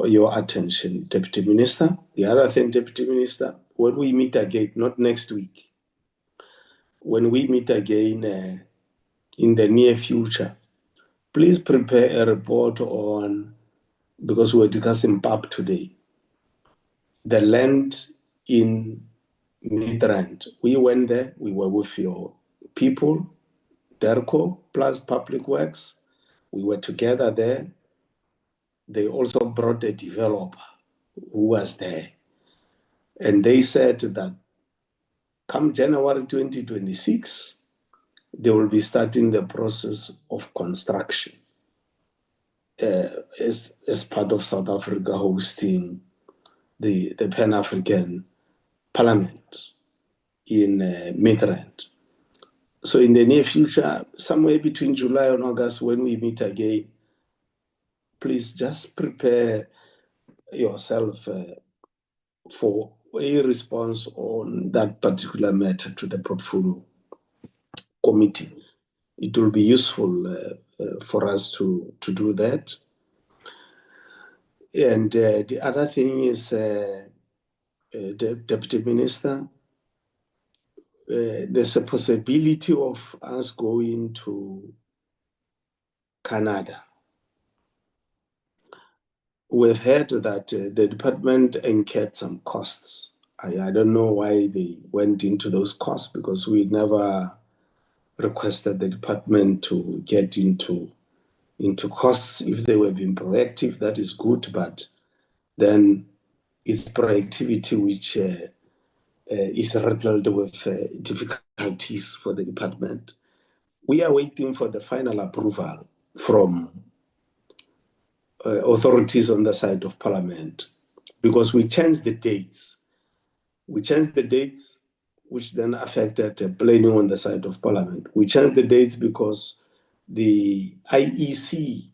your attention, Deputy Minister. The other thing, Deputy Minister, when we meet again, not next week, when we meet again in the near future, please prepare a report on, because we're discussing PAP today, the land in Midrand. We went there, we were with your people, DERCO plus Public Works. We were together there. They also brought a developer who was there. And they said that come January 2026, they will be starting the process of construction as part of South Africa hosting the Pan-African Parliament in Midrand. So in the near future, somewhere between July and August, when we meet again, please just prepare yourself for a response on that particular matter to the portfolio committee. It will be useful for us to do that. And the other thing is, Deputy Minister, there's a possibility of us going to Canada. We've heard that the department incurred some costs. I don't know why they went into those costs, because we never requested the department to get into costs. If they were being proactive, that is good, but then it's proactivity which is riddled with difficulties for the department. We are waiting for the final approval from authorities on the side of Parliament, because we changed the dates. We changed the dates, which then affected planning on the side of Parliament. We changed the dates because the IEC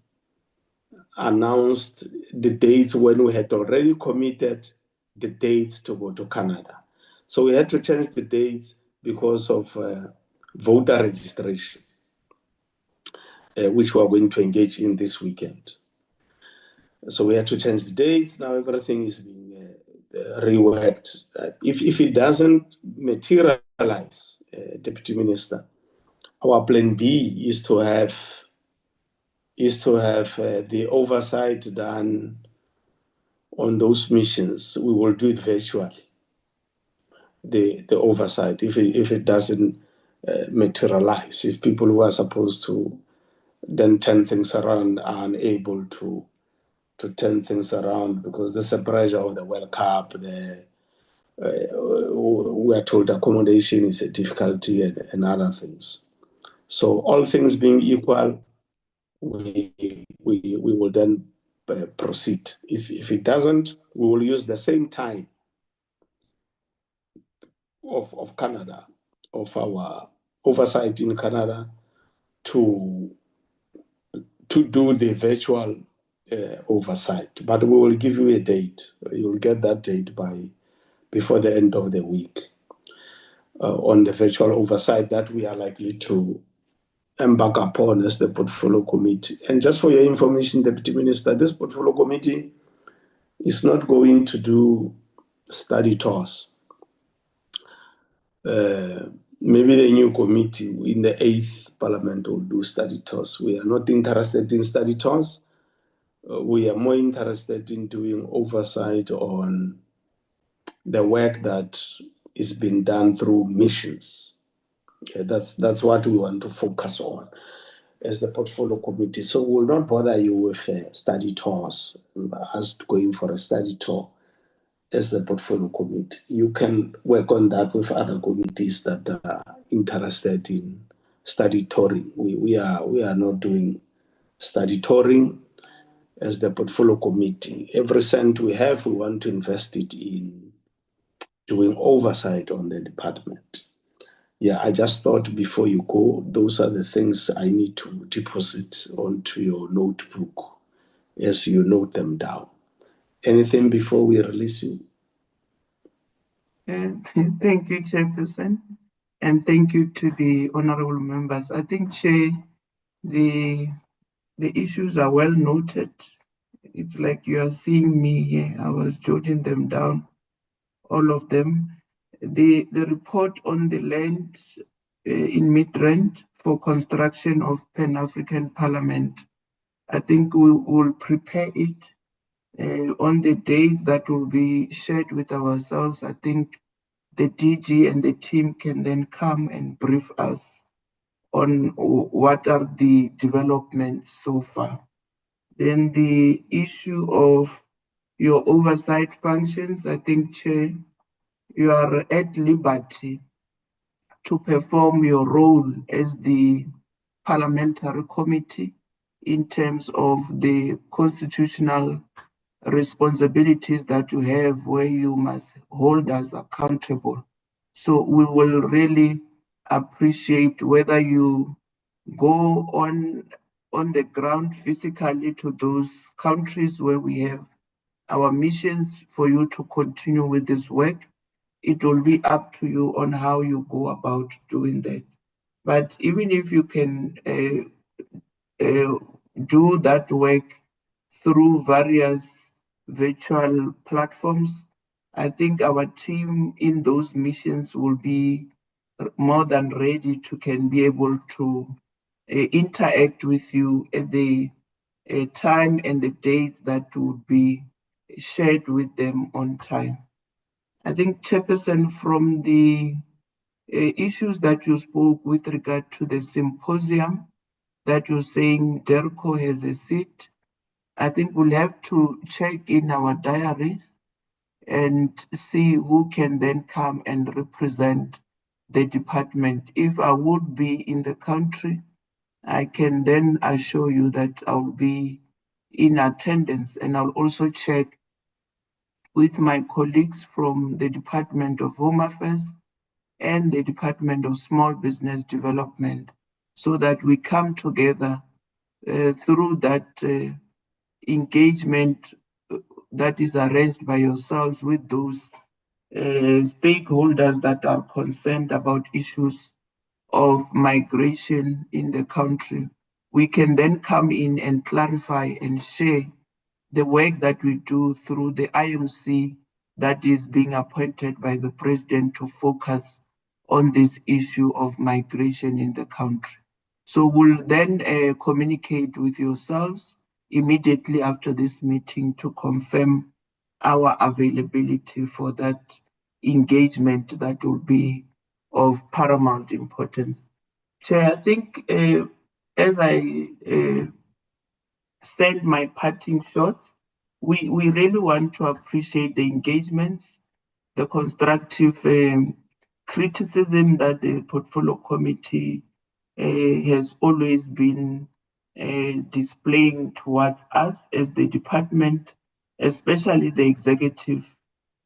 announced the dates when we had already committed the dates to go to Canada. So we had to change the dates because of voter registration, which we are going to engage in this weekend. So we had to change the dates. Now everything is being reworked. If it doesn't materialize, Deputy Minister, our plan B is to have the oversight done on those missions. We will do it virtually. The oversight, if it doesn't materialize, if people who are supposed to then turn things around are unable to turn things around because there's a pressure of the World Cup, we are told accommodation is a difficulty and other things. So all things being equal, we will then proceed. If it doesn't, we will use the same time of Canada, of our oversight in Canada, to do the virtual oversight. But we will give you a date. You will get that date before the end of the week on the virtual oversight that we are likely to embark upon as the portfolio committee. And just for your information, Deputy Minister, this portfolio committee is not going to do study tours. Maybe the new committee in the 8th Parliament will do study tours. We are not interested in study tours. We are more interested in doing oversight on the work that is being done through missions. That's what we want to focus on as the portfolio committee. So we'll not bother you with study tours, us going for a study tour as the portfolio committee. You can work on that with other committees that are interested in study touring. We are not doing study touring as the portfolio committee. Every cent we have, we want to invest it in doing oversight on the department. Yeah, I just thought before you go, those are the things I need to deposit onto your notebook as you note them down. Anything before we release you? Thank you, Chairperson, and thank you to the honorable members. I think, Chair, the issues are well noted. It's like you are seeing me here. I was jotting them down, all of them. The report on the land in Midrand for construction of Pan-African Parliament, I think we will prepare it on the days that will be shared with ourselves. I think the DG and the team can then come and brief us on what are the developments so far. Then the issue of your oversight functions, I think, Chair, you are at liberty to perform your role as the parliamentary committee in terms of the constitutional responsibilities that you have, where you must hold us accountable. So we will really appreciate whether you go on the ground physically to those countries where we have our missions for you to continue with this work. It will be up to you on how you go about doing that. But even if you can do that work through various virtual platforms, I think our team in those missions will be more than ready to can be able to interact with you at the time and the dates that would be shared with them on time. I think, Chairperson, from the issues that you spoke with regard to the symposium, that you're saying DIRCO has a seat, I think we'll have to check in our diaries and see who can then come and represent the department. If I would be in the country, I can then assure you that I'll be in attendance, and I'll also check with my colleagues from the Department of Home Affairs and the Department of Small Business Development, so that we come together through that engagement that is arranged by yourselves with those stakeholders that are concerned about issues of migration in the country. We can then come in and clarify and share the work that we do through the IMC that is being appointed by the president to focus on this issue of migration in the country. So we'll then communicate with yourselves immediately after this meeting to confirm our availability for that engagement that will be of paramount importance. Chair, I think as I send my parting shots, we really want to appreciate the engagements, the constructive criticism that the Portfolio Committee has always been displaying towards us as the department, especially the executive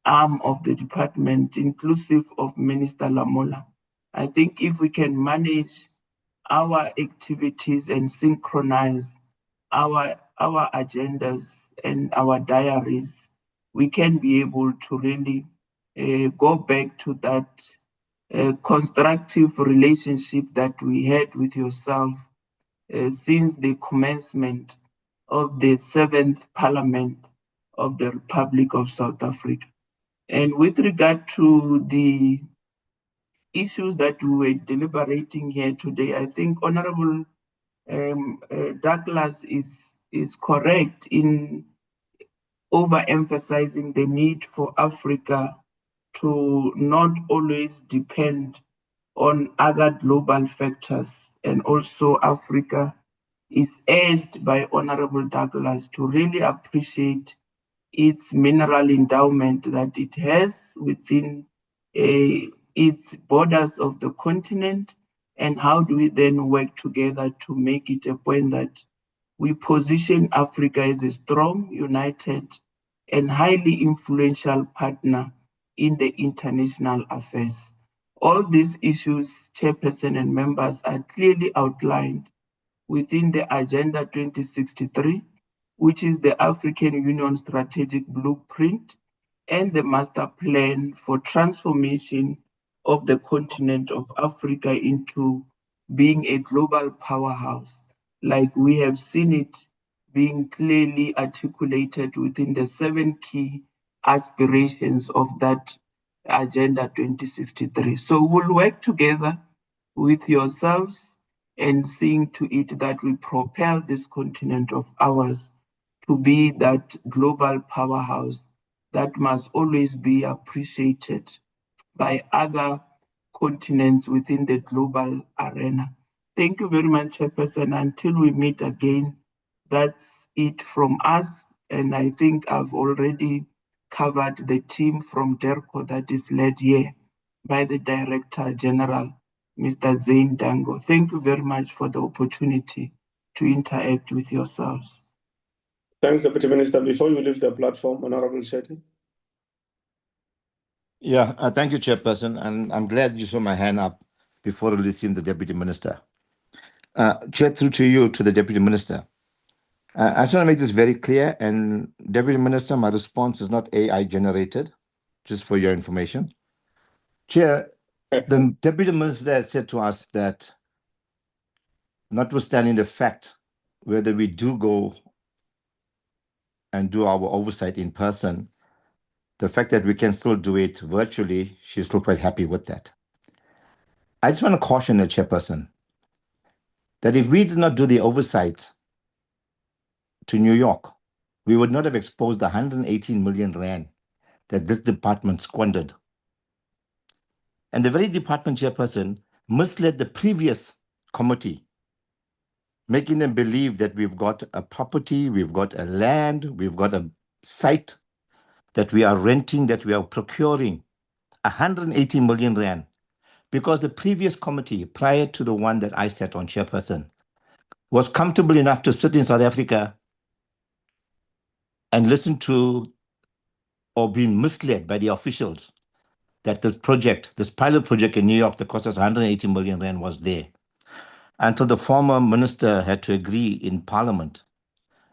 arm of the department, inclusive of Minister Lamola. I think if we can manage our activities and synchronize our agendas and our diaries, we can be able to really go back to that constructive relationship that we had with yourself since the commencement of the 7th Parliament of the Republic of South Africa. And with regard to the issues that we were deliberating here today, I think Honorable Douglas is correct in overemphasizing the need for Africa to not always depend on other global factors. And also Africa is urged by Honorable Douglas to really appreciate its mineral endowment that it has within its borders of the continent, And how do we then work together to make it a point that we position Africa as a strong, united, and highly influential partner in the international affairs? All these issues, Chairperson and members, are clearly outlined within the Agenda 2063, which is the African Union Strategic Blueprint and the Master Plan for Transformation of the continent of Africa into being a global powerhouse, like we have seen it being clearly articulated within the 7 key aspirations of that Agenda 2063. So we'll work together with yourselves and seeing to it that we propel this continent of ours to be that global powerhouse that must always be appreciated by other continents within the global arena. Thank you very much, Chairperson. Until we meet again, that's it from us. And I think I've already covered the team from DERCO that is led here by the Director General, Mr. Zane Dango. Thank you very much for the opportunity to interact with yourselves. Thanks, Deputy Minister. Before you leave the platform, Honorable Shetty. Yeah, thank you, Chairperson, and I'm glad you saw my hand up before releasing the Deputy Minister. Chair, through to you, to the Deputy Minister. I just want to make this very clear, and Deputy Minister, my response is not AI generated, just for your information. Chair, the Deputy Minister has said to us that notwithstanding the fact whether we do go and do our oversight in person, the fact that we can still do it virtually, she's still quite happy with that. I just want to caution the Chairperson that if we did not do the oversight to New York, we would not have exposed the 118 million rand that this department squandered. And the very department, Chairperson, misled the previous committee, making them believe that we've got a property, we've got a land, we've got a site that we are renting, that we are procuring 180 million rand. Because the previous committee, prior to the one that I sat on, Chairperson, was comfortable enough to sit in South Africa and listen to or being misled by the officials that this project, this pilot project in New York that cost us 180 million rand was there. Until the former minister had to agree in Parliament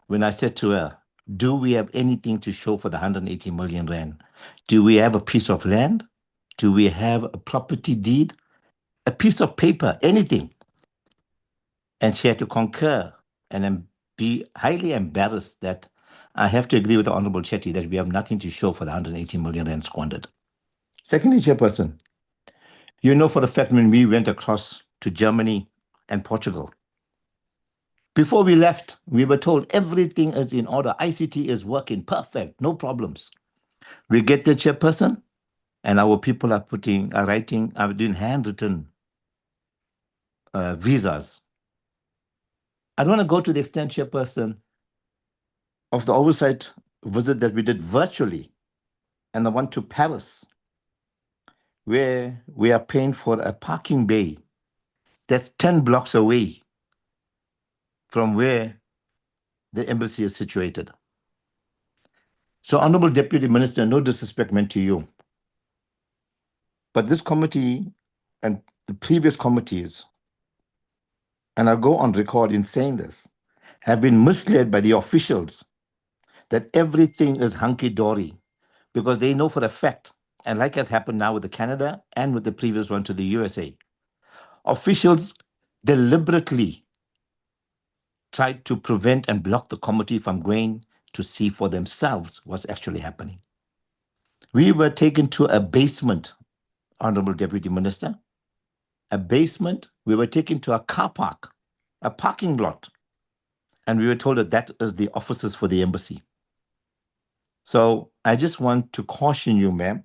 when I said to her, do we have anything to show for the 180 million rand? Do we have a piece of land? Do we have a property deed? A piece of paper, anything? And she had to concur and be highly embarrassed that I have to agree with the Honorable Chetty that we have nothing to show for the 180 million rand squandered. Secondly, Chairperson, you know for the fact when we went across to Germany and Portugal, before we left, we were told everything is in order. ICT is working perfect, no problems. We get the Chairperson, and our people are doing handwritten visas. I don't want to go to the extent, Chairperson, of the oversight visit that we did virtually and the one to Paris, where we are paying for a parking bay that's 10 blocks away from where the embassy is situated. So, Honorable Deputy Minister, no disrespect meant to you, but this committee and the previous committees, and I'll go on record in saying this, have been misled by the officials that everything is hunky-dory because they know for a fact, and like has happened now with the Canada and with the previous one to the USA, officials deliberately tried to prevent and block the committee from going to see for themselves what's actually happening. We were taken to a basement, Honorable Deputy Minister, a basement. We were taken to a car park, a parking lot, and we were told that that is the offices for the embassy. So I just want to caution you, ma'am,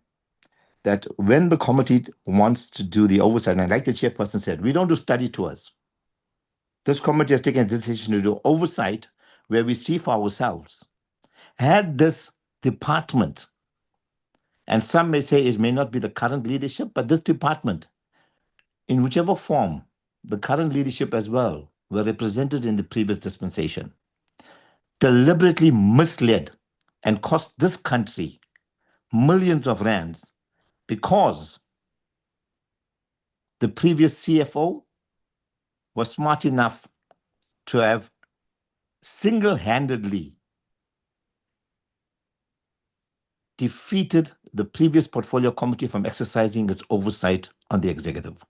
that when the committee wants to do the oversight, and like the Chairperson said, we don't do study tours. This committee has taken a decision to do oversight where we see for ourselves. Had this department, and some may say it may not be the current leadership, but this department, in whichever form, the current leadership as well, were represented in the previous dispensation, deliberately misled and cost this country millions of rands because the previous CFO was smart enough to have single-handedly defeated the previous portfolio committee from exercising its oversight on the executive.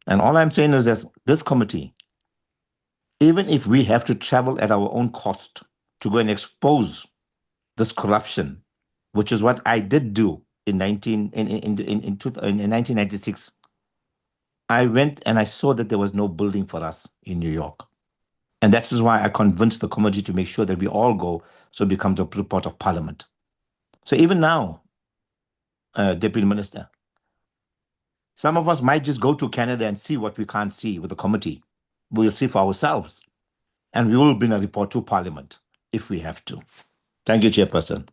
And all I'm saying is that this committee, even if we have to travel at our own cost to go and expose this corruption, which is what I did do in 1996, I went and I saw that there was no building for us in New York. And that is why I convinced the committee to make sure that we all go so it becomes a part of parliament. So even now, Deputy Minister, some of us might just go to Canada and see what we can't see with the committee. We'll see for ourselves. And we will bring a report to Parliament if we have to. Thank you, Chairperson.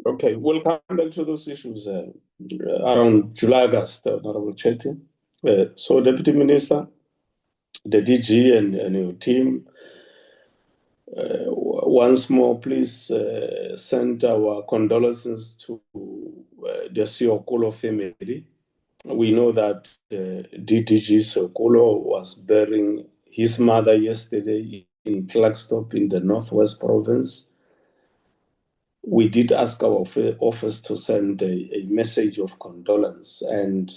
Okay, we'll come back to those issues around July, August, Honorable Chetty. So, Deputy Minister, the DG and your team, once more, please send our condolences to the Siokolo family. We know that DDG Siokolo was burying his mother yesterday in Klerksdorp in the Northwest Province. We did ask our office to send a message of condolence, and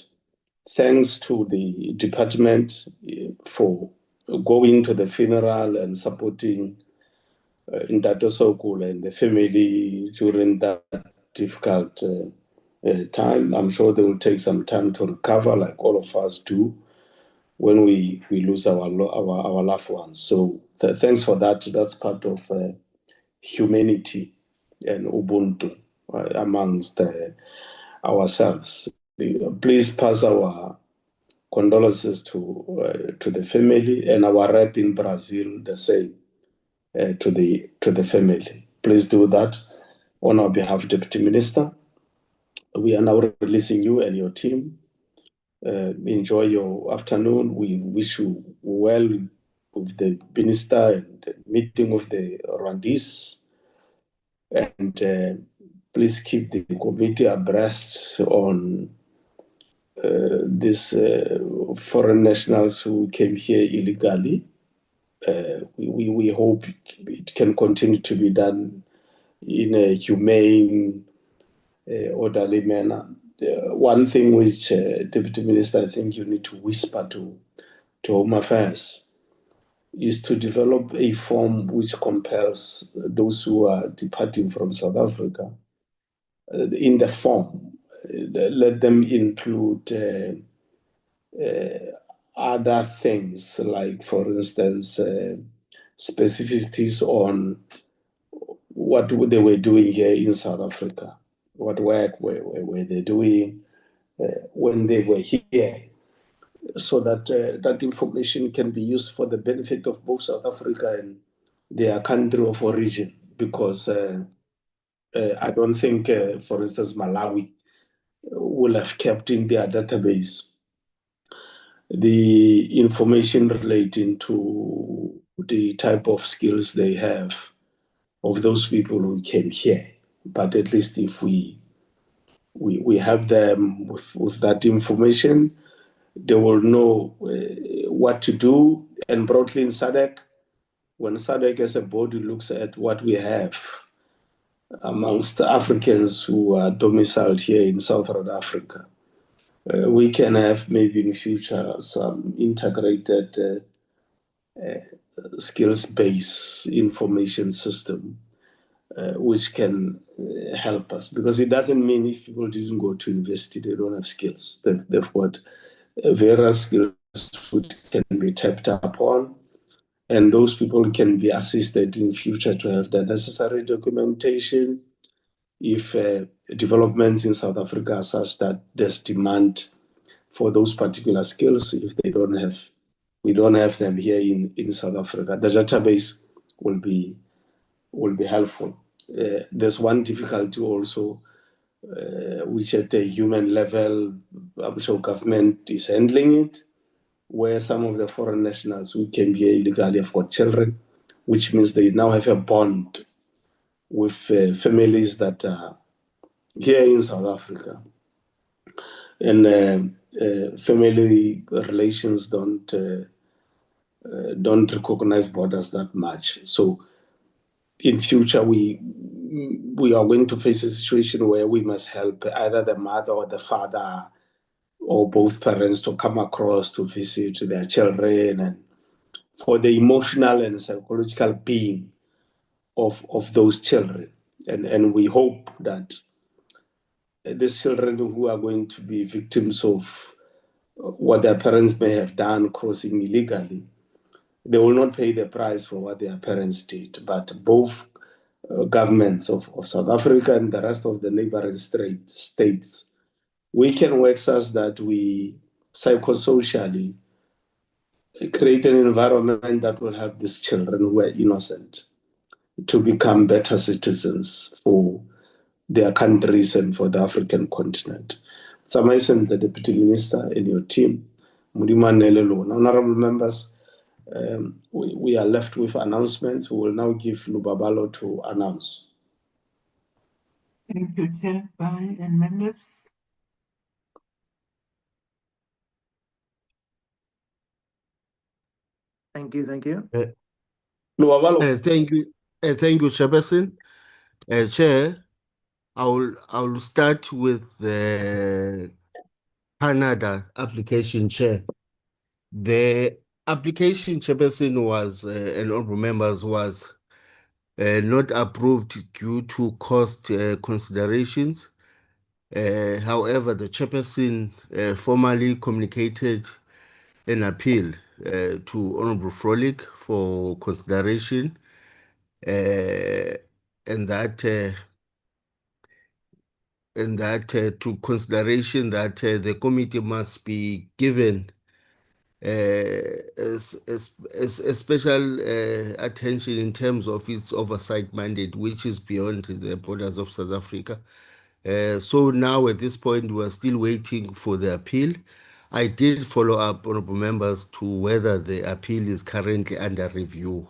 thanks to the department for going to the funeral and supporting Ntate Siokolo and the family during that difficult time. I'm sure they will take some time to recover, like all of us do when we lose our loved ones. So thanks for that. That's part of humanity and Ubuntu amongst ourselves. Please pass our condolences to the family, and our rep in Brazil the same to the family. Please do that on our behalf, Deputy Minister. We are now releasing you and your team. Enjoy your afternoon. We wish you well with the minister and the meeting with the Rwandese. And please keep the committee abreast on these foreign nationals who came here illegally. We hope it can continue to be done in a humane, orderly manner. One thing which, Deputy Minister, I think you need to whisper to Home Affairs is to develop a form which compels those who are departing from South Africa in the form. Let them include other things, like, for instance, specificities on what they were doing here in South Africa, what work were they doing when they were here, so that that information can be used for the benefit of both South Africa and their country of origin. Because I don't think, for instance, Malawi will have kept in their database the information relating to the type of skills they have of those people who came here. But at least if we help them with that information, they will know what to do. And broadly in SADC, when SADC as a body looks at what we have amongst Africans who are domiciled here in Southern Africa, we can have maybe in future some integrated skills-based information system which can help us. Because it doesn't mean if people didn't go to university, they don't have skills. They've got various skills which can be tapped upon, and those people can be assisted in future to have the necessary documentation if developments in South Africa are such that there's demand for those particular skills. If they don't have, we don't have them here in South Africa, the database will be helpful. There's one difficulty also which at a human level, I'm sure government is handling it, where some of the foreign nationals who came here illegally have got children, which means they now have a bond with families that are here in South Africa. And family relations don't recognize borders that much. So in future, we are going to face a situation where we must help either the mother or the father or both parents to come across to visit their children, and for the emotional and psychological being of those children. And we hope that these children who are going to be victims of what their parents may have done crossing illegally, they will not pay the price for what their parents did. But both governments of South Africa and the rest of the neighboring states, we can work such that we psychosocially create an environment that will help these children who are innocent to become better citizens for their countries and for the African continent. Samaisen, the Deputy Minister, and your team, honorable members, we are left with announcements. We will now give Lubabalo to announce. Thank you, Chair, Bye, and members. Thank you. Lubabalo. Thank you, Chairperson. Chair, I will start with the Canada application, Chair. The application, Chairperson, was and honorable members was not approved due to cost considerations. However, the Chairperson formally communicated an appeal to Honorable Froelich for consideration, and that to consideration that the committee must be given special attention in terms of its oversight mandate, which is beyond the borders of South Africa. So now at this point, we are still waiting for the appeal. I did follow up, honorable members, to whether the appeal is currently under review.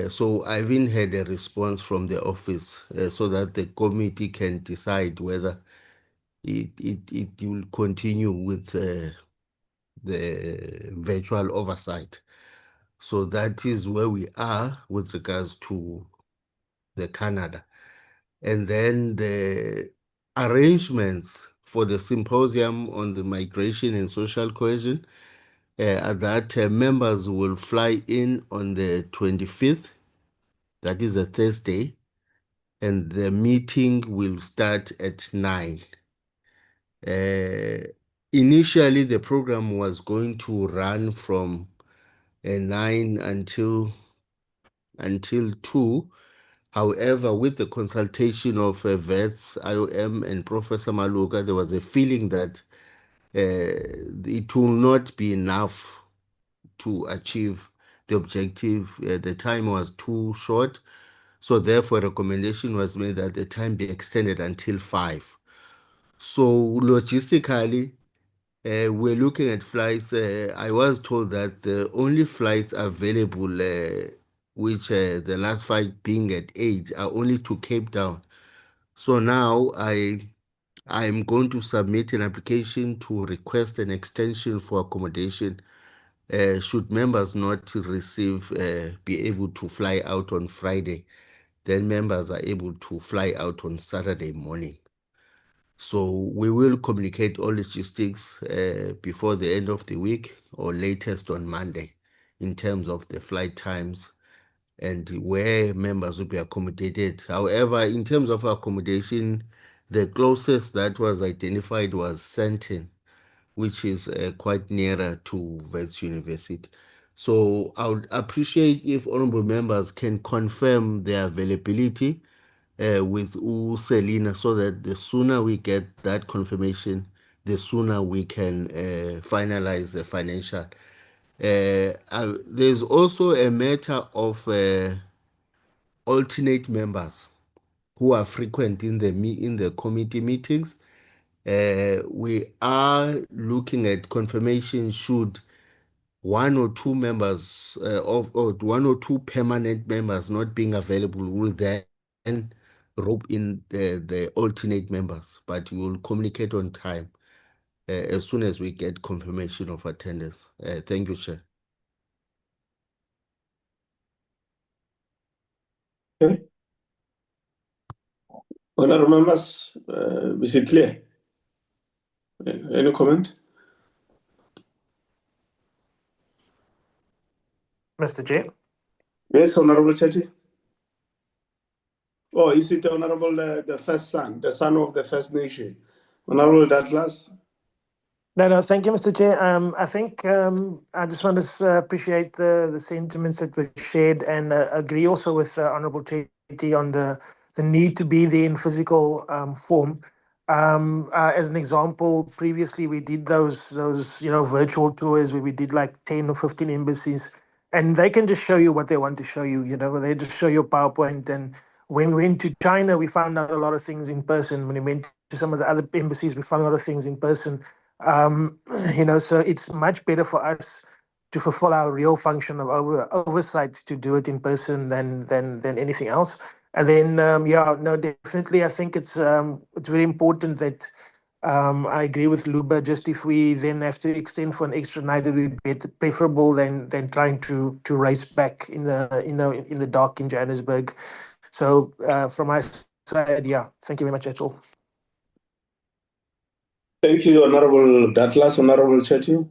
So I haven't had a response from the office so that the committee can decide whether it will continue with the virtual oversight. So that is where we are with regards to the Canada. And then the arrangements for the symposium on the migration and social cohesion, that members will fly in on the 25th, that is a Thursday, and the meeting will start at 9. Initially, the program was going to run from 9 until 2. However, with the consultation of vets, IOM, and Professor Maluka, there was a feeling that it will not be enough to achieve the objective. The time was too short. So therefore, a recommendation was made that the time be extended until 5. So logistically, we're looking at flights. I was told that the only flights available, which the last flight being at 8, are only to Cape Town. So now I'm going to submit an application to request an extension for accommodation. Should members not receive, be able to fly out on Friday, then members are able to fly out on Saturday morning. So we will communicate all logistics before the end of the week or latest on Monday in terms of the flight times and where members will be accommodated. However, in terms of accommodation, the closest that was identified was Sandton, which is quite nearer to Wits University. So I would appreciate if honorable members can confirm their availability with Selina, so that the sooner we get that confirmation, the sooner we can finalize the financial. There's also a matter of alternate members who are frequent in the committee meetings. We are looking at confirmation should one or two members or one or two permanent members not being available, will then rope in the alternate members, but we will communicate on time as soon as we get confirmation of attendance. Thank you, Chair. Okay. Honourable members, is it clear? Any comment? Mr. Chair. Yes, Honourable Chetty. Oh, is it Honourable the first son, the son of the First Nation? Honourable Douglas? No, thank you, Mr. Chair. I think I just want to appreciate the sentiments that were shared and agree also with Honourable Chetty on the need to be there in physical form. As an example, previously we did those virtual tours where we did like 10 or 15 embassies, and they can just show you what they want to show you. They just show you a PowerPoint. And when we went to China, we found out a lot of things in person. When we went to some of the other embassies, we found a lot of things in person. So it's much better for us to fulfill our real function of oversight to do it in person than anything else. And then, definitely, I think it's very important that I agree with Luba. Just if we then have to extend for an extra night, it would be preferable than trying to race back in the dark in Johannesburg. So from my side, thank you very much. That's all. Thank you, Honourable Douglas. Honourable Chetty.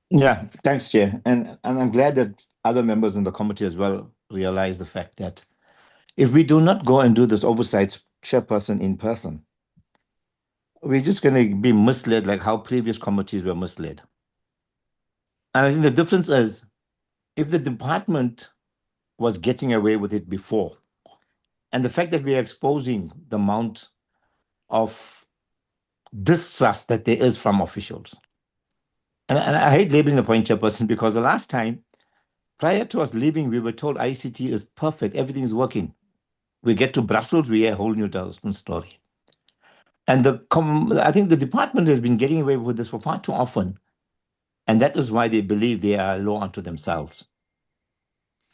Yeah, thanks, Chair. And I'm glad that other members in the committee as well realize the fact that if we do not go and do this oversight chairperson in person, we're just going to be misled like how previous committees were misled. And I think the difference is if the department was getting away with it before, and the fact that we are exposing the amount of distrust that there is from officials. And I hate labeling the point chairperson because the last time, prior to us leaving, we were told ICT is perfect, everything is working. We get to Brussels, we hear a whole new story. And I think the department has been getting away with this for far too often. And that is why they believe they are a law unto themselves.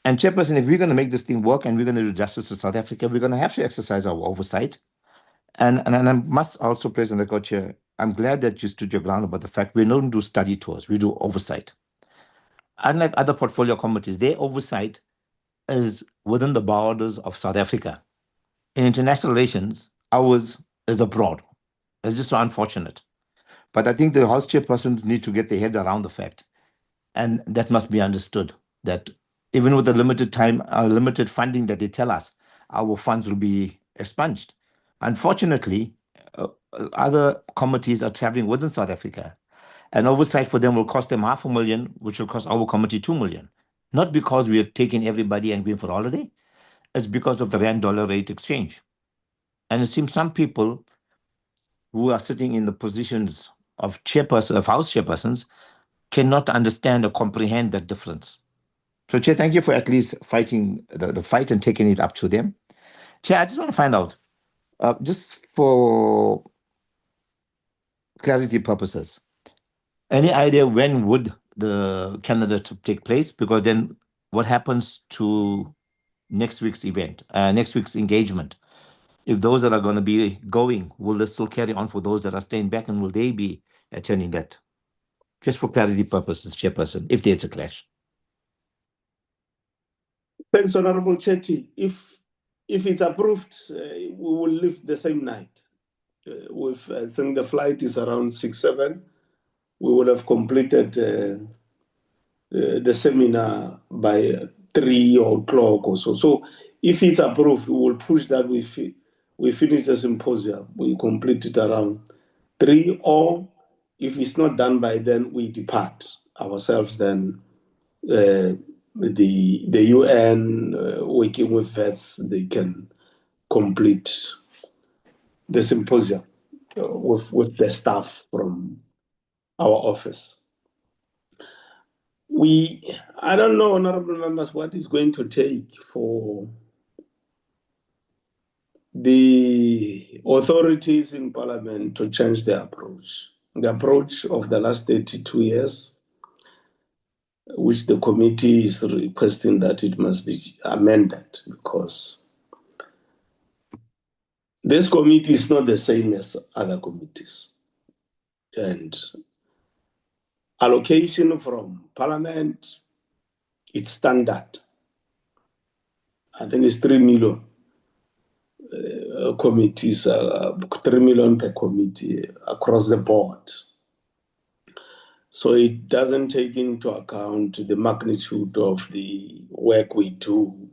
And chairperson, if we're going to make this thing work and we're going to do justice to South Africa, we're going to have to exercise our oversight. And I must also, President Co-Chair, I'm glad that you stood your ground about the fact we don't do study tours, we do oversight. Unlike other portfolio committees, their oversight is within the borders of South Africa. In international relations, ours is abroad. It's just so unfortunate. But I think the House chairpersons need to get their head around the fact, and that must be understood, that even with the limited time, limited funding that they tell us, our funds will be expunged. Unfortunately, other committees are traveling within South Africa, and oversight for them will cost them $500,000, which will cost our committee $2 million. Not because we are taking everybody and going for holiday, it's because of the rand-dollar rate exchange. And it seems some people who are sitting in the positions of chairperson, of House chairpersons, cannot understand or comprehend that difference. So, Chair, thank you for at least fighting the fight and taking it up to them. Chair, I just want to find out, just for clarity purposes, any idea when would the candidate take place? Because then what happens to next week's event, next week's engagement? If those that are going to be going, will they still carry on for those that are staying back, and will they be attending that? Just for clarity purposes, Chairperson, if there's a clash. Thanks, Honourable Chetty. If it's approved, we will leave the same night. I think the flight is around 6-7. We would have completed the seminar by 3 o'clock or so. So if it's approved, we will push that. We finish the symposium. We complete it around 3, or if it's not done by then, we depart ourselves. Then the UN working with vets, they can complete the symposium with the staff from our office. I don't know, honourable members, what is going to take for the authorities in Parliament to change their approach. The approach of the last 32 years, which the committee is requesting that it must be amended, because this committee is not the same as other committees. And allocation from Parliament, it's standard. I think it's 3 million committees, 3 million per committee across the board. So it doesn't take into account the magnitude of the work we do.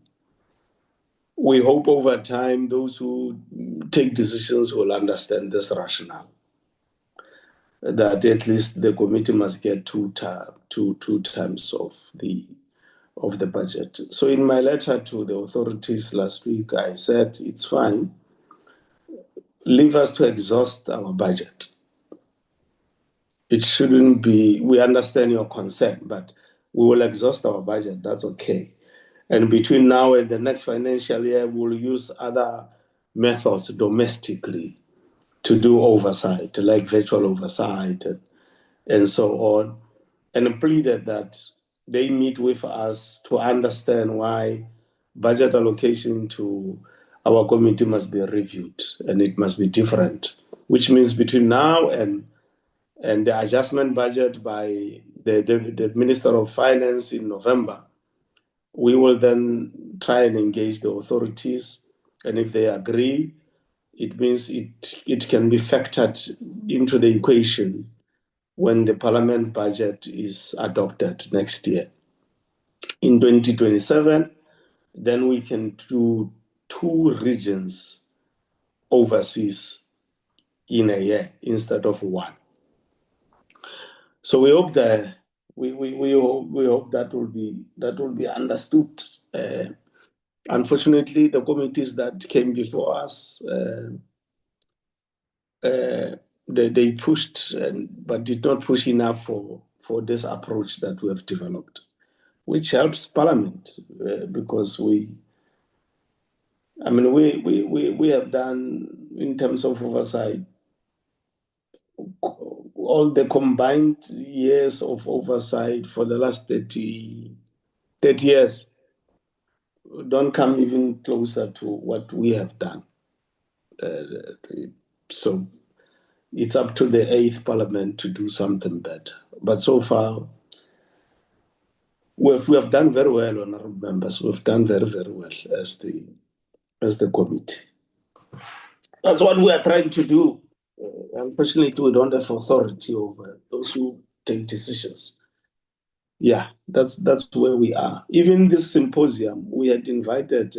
We hope over time those who take decisions will understand this rationale, that at least the committee must get two times of the budget. So in my letter to the authorities last week, I said, it's fine. Leave us to exhaust our budget. It shouldn't be, we understand your concern, but we will exhaust our budget, that's okay. And between now and the next financial year, we'll use other methods domestically to do oversight, like virtual oversight and so on. And pleaded that they meet with us to understand why budget allocation to our committee must be reviewed and it must be different, which means between now and the adjustment budget by the Minister of Finance in November, we will then try and engage the authorities. And if they agree, it means it can be factored into the equation when the Parliament budget is adopted next year. In 2027, then we can do 2 regions overseas in a year instead of 1. So we hope that we hope that will be understood. Unfortunately, the committees that came before us, they pushed, but did not push enough for this approach that we have developed, which helps Parliament because we have done, in terms of oversight, all the combined years of oversight for the last 30 years don't come even closer to what we have done. So it's up to the 8th Parliament to do something better. But so far, we have done very well, honorable members. We've done very, very well as the committee. That's what we are trying to do. Unfortunately, we don't have authority over those who take decisions. Yeah, that's where we are. Even this symposium, we had invited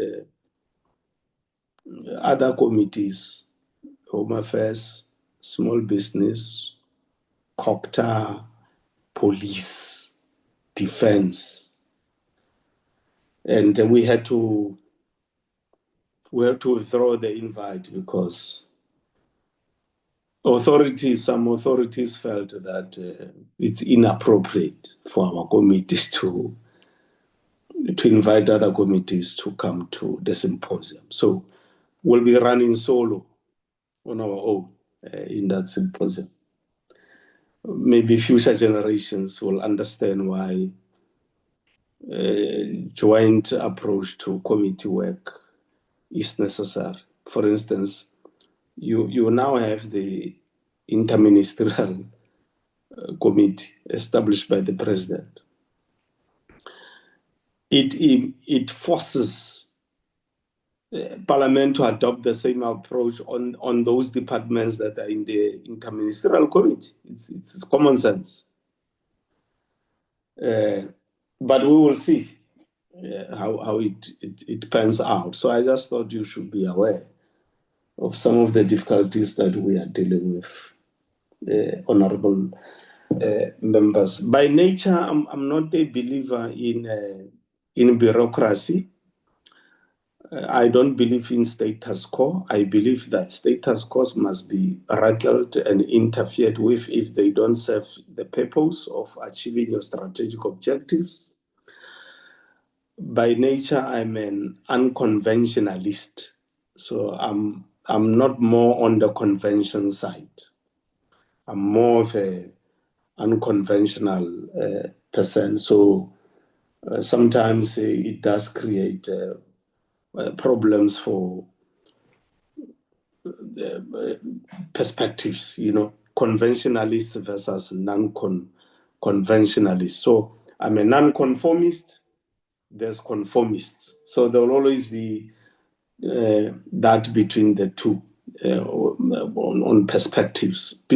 other committees, Home Affairs, Small Business, COGTA, Police, Defense, and we had to withdraw the invite because some authorities felt that it's inappropriate for our committees to invite other committees to come to the symposium. So we'll be running solo on our own in that symposium. Maybe future generations will understand why joint approach to committee work is necessary. For instance, you now have the interministerial committee established by the president. It forces Parliament to adopt the same approach on those departments that are in the interministerial committee. It's common sense. But we will see how it pans out. So I just thought you should be aware of some of the difficulties that we are dealing with, honorable members. By nature, I'm not a believer in bureaucracy. I don't believe in status quo. I believe that status quo must be rattled and interfered with if they don't serve the purpose of achieving your strategic objectives. By nature, I'm an unconventionalist. So I'm not more on the convention side. I'm more of a unconventional person. So sometimes it does create problems for perspectives, conventionalists versus non-conventionalists. So I'm a non-conformist, there's conformists. So there will always be that between the two on perspectives.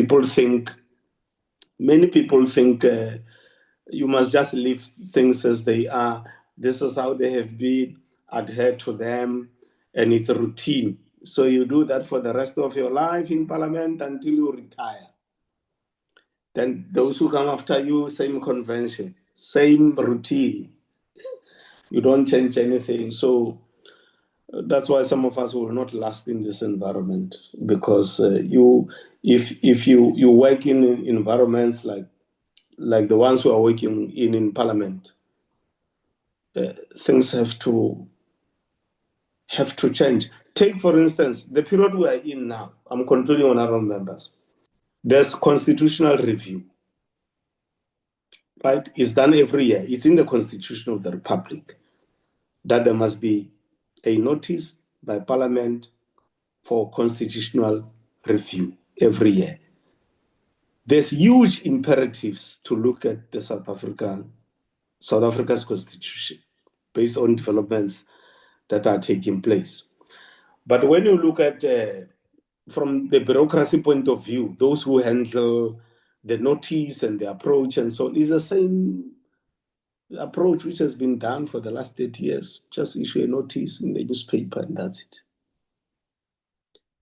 Many people think you must just leave things as they are. This is how they have been, adhere to them, and it's a routine. So you do that for the rest of your life in Parliament until you retire. Then those who come after you, same convention, same routine. You don't change anything. So that's why some of us will not last in this environment, because if you work in environments like the ones who are working in Parliament, things have to change. Take, for instance, the period we are in now. I'm concluding, honorable members. There's constitutional review, right? It's done every year. It's in the Constitution of the Republic that there must be a notice by Parliament for constitutional review every year. There's huge imperatives to look at the South Africa's constitution based on developments that are taking place. But when you look at from the bureaucracy point of view, those who handle the notice and the approach and so on, is the same approach which has been done for the last 30 years. Just issue a notice in the newspaper and that's it.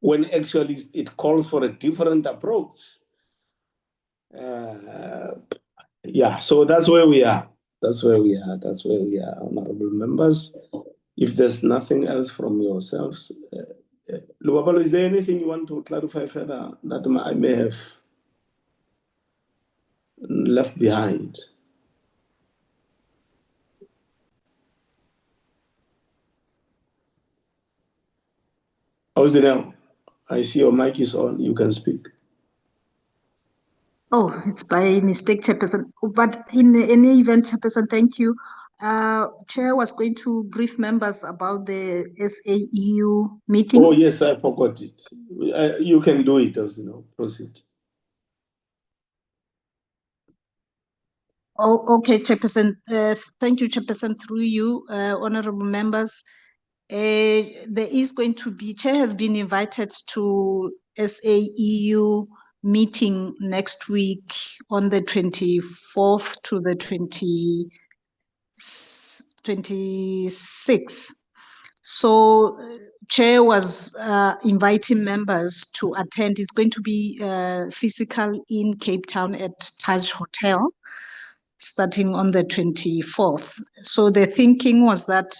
When actually it calls for a different approach. Yeah, so that's where we are. That's where we are, honorable members. If there's nothing else from yourselves, Lubabalo, is there anything you want to clarify further that I may have left behind? Ausdinel, I see your mic is on. You can speak. Oh, it's by mistake, Chairperson. But in any event, Chairperson, thank you. Chair was going to brief members about the SAEU meeting. Oh, yes, I forgot it. You can do it, Ausdinel. Proceed. Oh, okay, Chairperson. Thank you, Chairperson, through you, honorable members. There is going to be, Chair has been invited to SAEU meeting next week on the 24th to the 26th. So Chair was inviting members to attend. It's going to be physical in Cape Town at Taj Hotel, starting on the 24th. So the thinking was that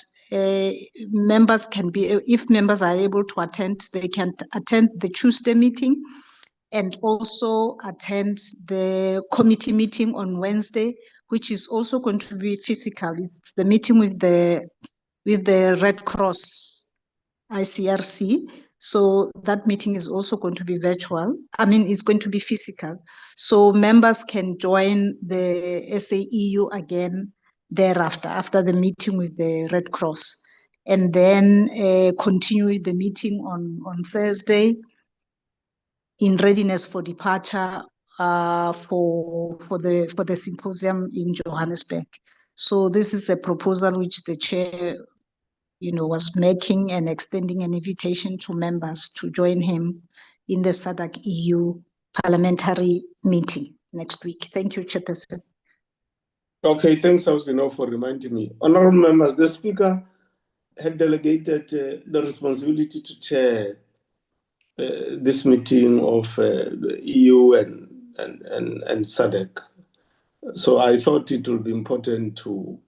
members can be, if members are able to attend, they can attend the Tuesday meeting and also attend the committee meeting on Wednesday, which is also going to be physical. It's the meeting with the Red Cross ICRC. So that meeting is also going to be virtual. I mean, it's going to be physical. So members can join the SAEU again thereafter, after the meeting with the Red Cross, and then continue the meeting on Thursday in readiness for departure for the symposium in Johannesburg. So this is a proposal which the chair, was making and extending an invitation to members to join him in the SADC EU parliamentary meeting next week. Thank you, Chairperson. Okay, thanks, Ausdinel, for reminding me. Honorable members, the Speaker had delegated the responsibility to chair this meeting of the EU and SADC. So I thought it would be important to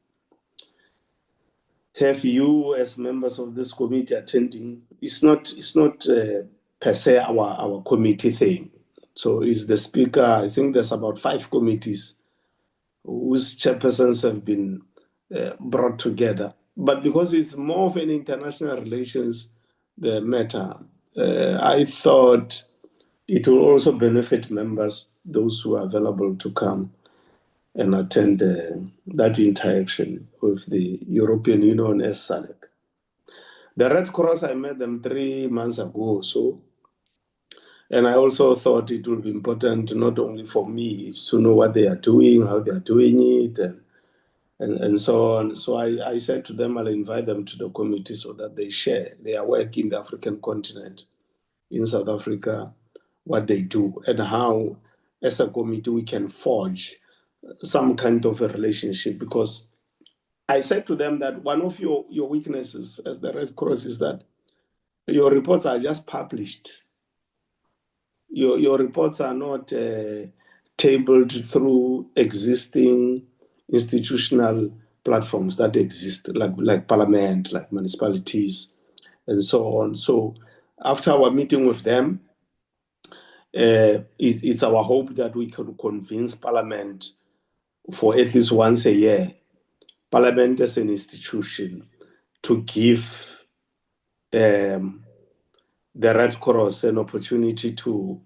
have you as members of this committee attending. It's not per se our committee thing. So it's the Speaker. I think there's about 5 committees whose chairpersons have been brought together. But because it's more of an international relations the matter, I thought it will also benefit members, those who are available to come and attend that interaction with the European Union as SADC. The Red Cross, I met them 3 months ago or so. And I also thought it would be important not only for me to know what they are doing, how they are doing it, and so on. So I said to them, I'll invite them to the committee so that they share their work in the African continent, in South Africa, what they do, and how, as a committee, we can forge some kind of a relationship. Because I said to them that one of your weaknesses as the Red Cross is that your reports are just published. Your reports are not tabled through existing institutional platforms that exist, like parliament, like municipalities, and so on. So after our meeting with them, it's our hope that we can convince Parliament for at least once a year, Parliament as an institution, to give the Red Cross an opportunity to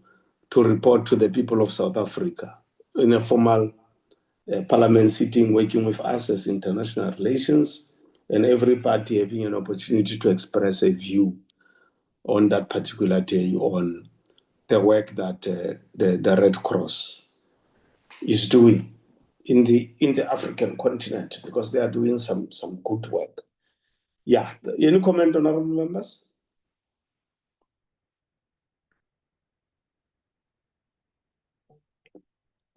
report to the people of South Africa in a formal Parliament sitting, working with us as international relations, and every party having an opportunity to express a view on that particular day on the work that the Red Cross is doing in the African continent, because they are doing some good work. Yeah, any comment, honorable members?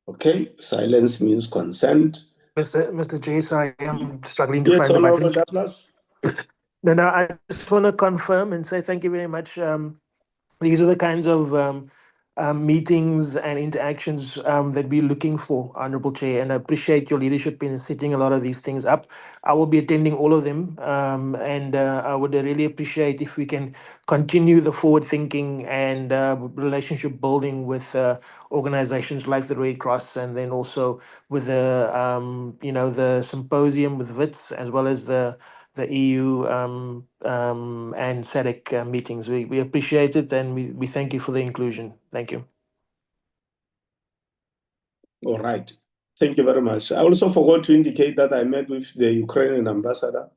Okay, silence means consent. Mr. J, sorry, I'm struggling to Yes, find the Honorable button. Douglas. No, I just want to confirm and say thank you very much. These are the kinds of meetings and interactions that we're looking for, Honorable Chair, and I appreciate your leadership in setting a lot of these things up. I will be attending all of them, and I would really appreciate if we can continue the forward thinking and relationship building with organizations like the Red Cross, and then also with the the symposium with WITS, as well as the EU and SADC meetings. We appreciate it, and we thank you for the inclusion. Thank you. All right. Thank you very much. I also forgot to indicate that I met with the Ukrainian ambassador.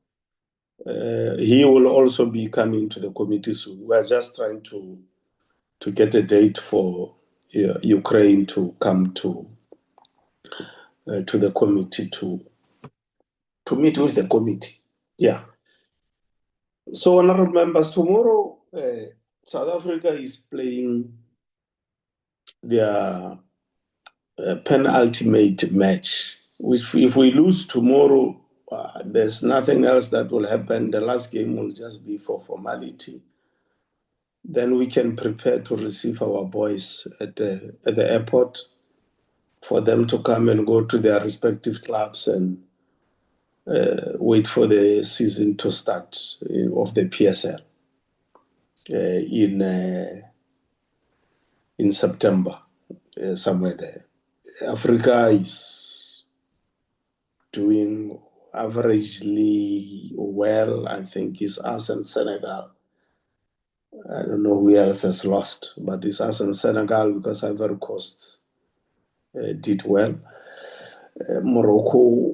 He will also be coming to the committee soon. We are just trying to get a date for Ukraine to come to the committee to meet with the committee. Yeah. So, honorable members, tomorrow South Africa is playing their penultimate match, which if we lose tomorrow, there's nothing else that will happen. The last game will just be for formality. Then we can prepare to receive our boys at the airport for them to come and go to their respective clubs and wait for the season to start of the PSL in September, somewhere there. Africa is doing averagely well. I think it's us and Senegal. I don't know who else has lost, but it's us and Senegal, because Ivory Coast did well. Morocco,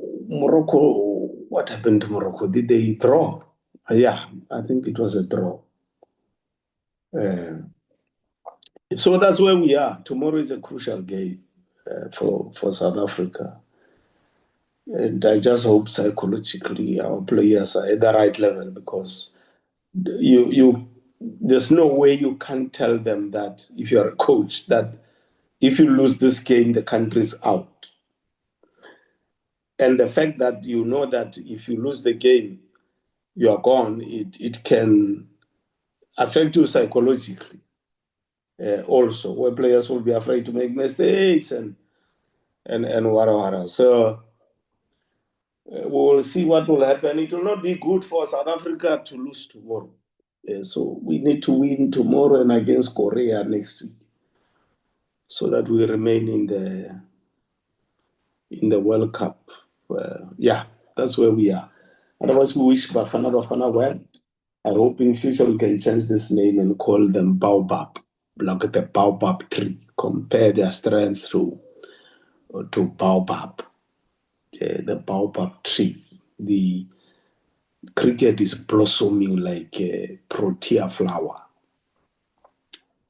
what happened to Morocco? Did they draw? Yeah, I think it was a draw. So that's where we are. Tomorrow is a crucial game for South Africa. And I just hope psychologically our players are at the right level, because there's no way you can tell them that, if you're a coach, that if you lose this game, the country's out. And the fact that you know that if you lose the game, you are gone, it can affect you psychologically. Also, where players will be afraid to make mistakes and whatever. So we will see what will happen. It will not be good for South Africa to lose tomorrow. So we need to win tomorrow and against Korea next week, so that we remain in the World Cup. Yeah, that's where we are. Otherwise, we wish Bafana well. I hope in future we can change this name and call them Baobab, like the Baobab tree. Compare their strength to Baobab, the Baobab tree. The cricket is blossoming like a protea flower,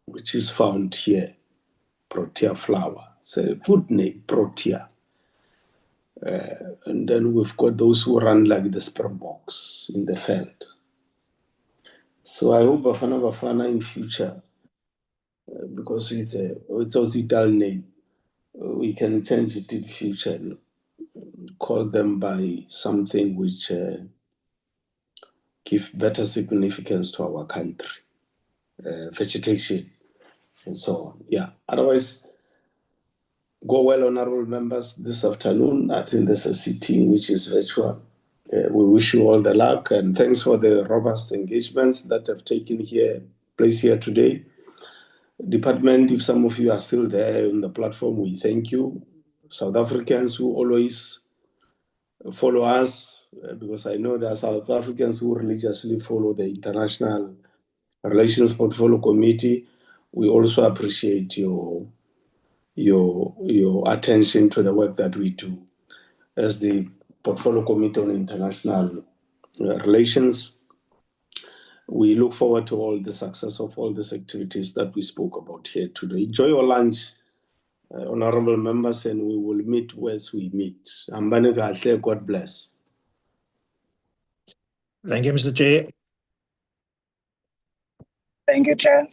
which is found here. Protea flower. It's a good name, Protea. And then we've got those who run like the Springboks in the field. So I hope Bafana in future, because it's also a dull name, we can change it in future and call them by something which give better significance to our country, vegetation and so on. Yeah. Otherwise, go well, honorable members. This afternoon, I think there's a sitting which is virtual. We wish you all the luck and thanks for the robust engagements that have taken place here today. Department, if some of you are still there on the platform, we thank you. South Africans who always follow us, because I know there are South Africans who religiously follow the International Relations Portfolio Committee. We also appreciate your attention to the work that we do as the Portfolio Committee on International Relations. We look forward to all the success of all these activities that we spoke about here today. Enjoy your lunch, honorable members, and we will meet as we meet. God bless. Thank you, Mr. Chair. Thank you, Chair.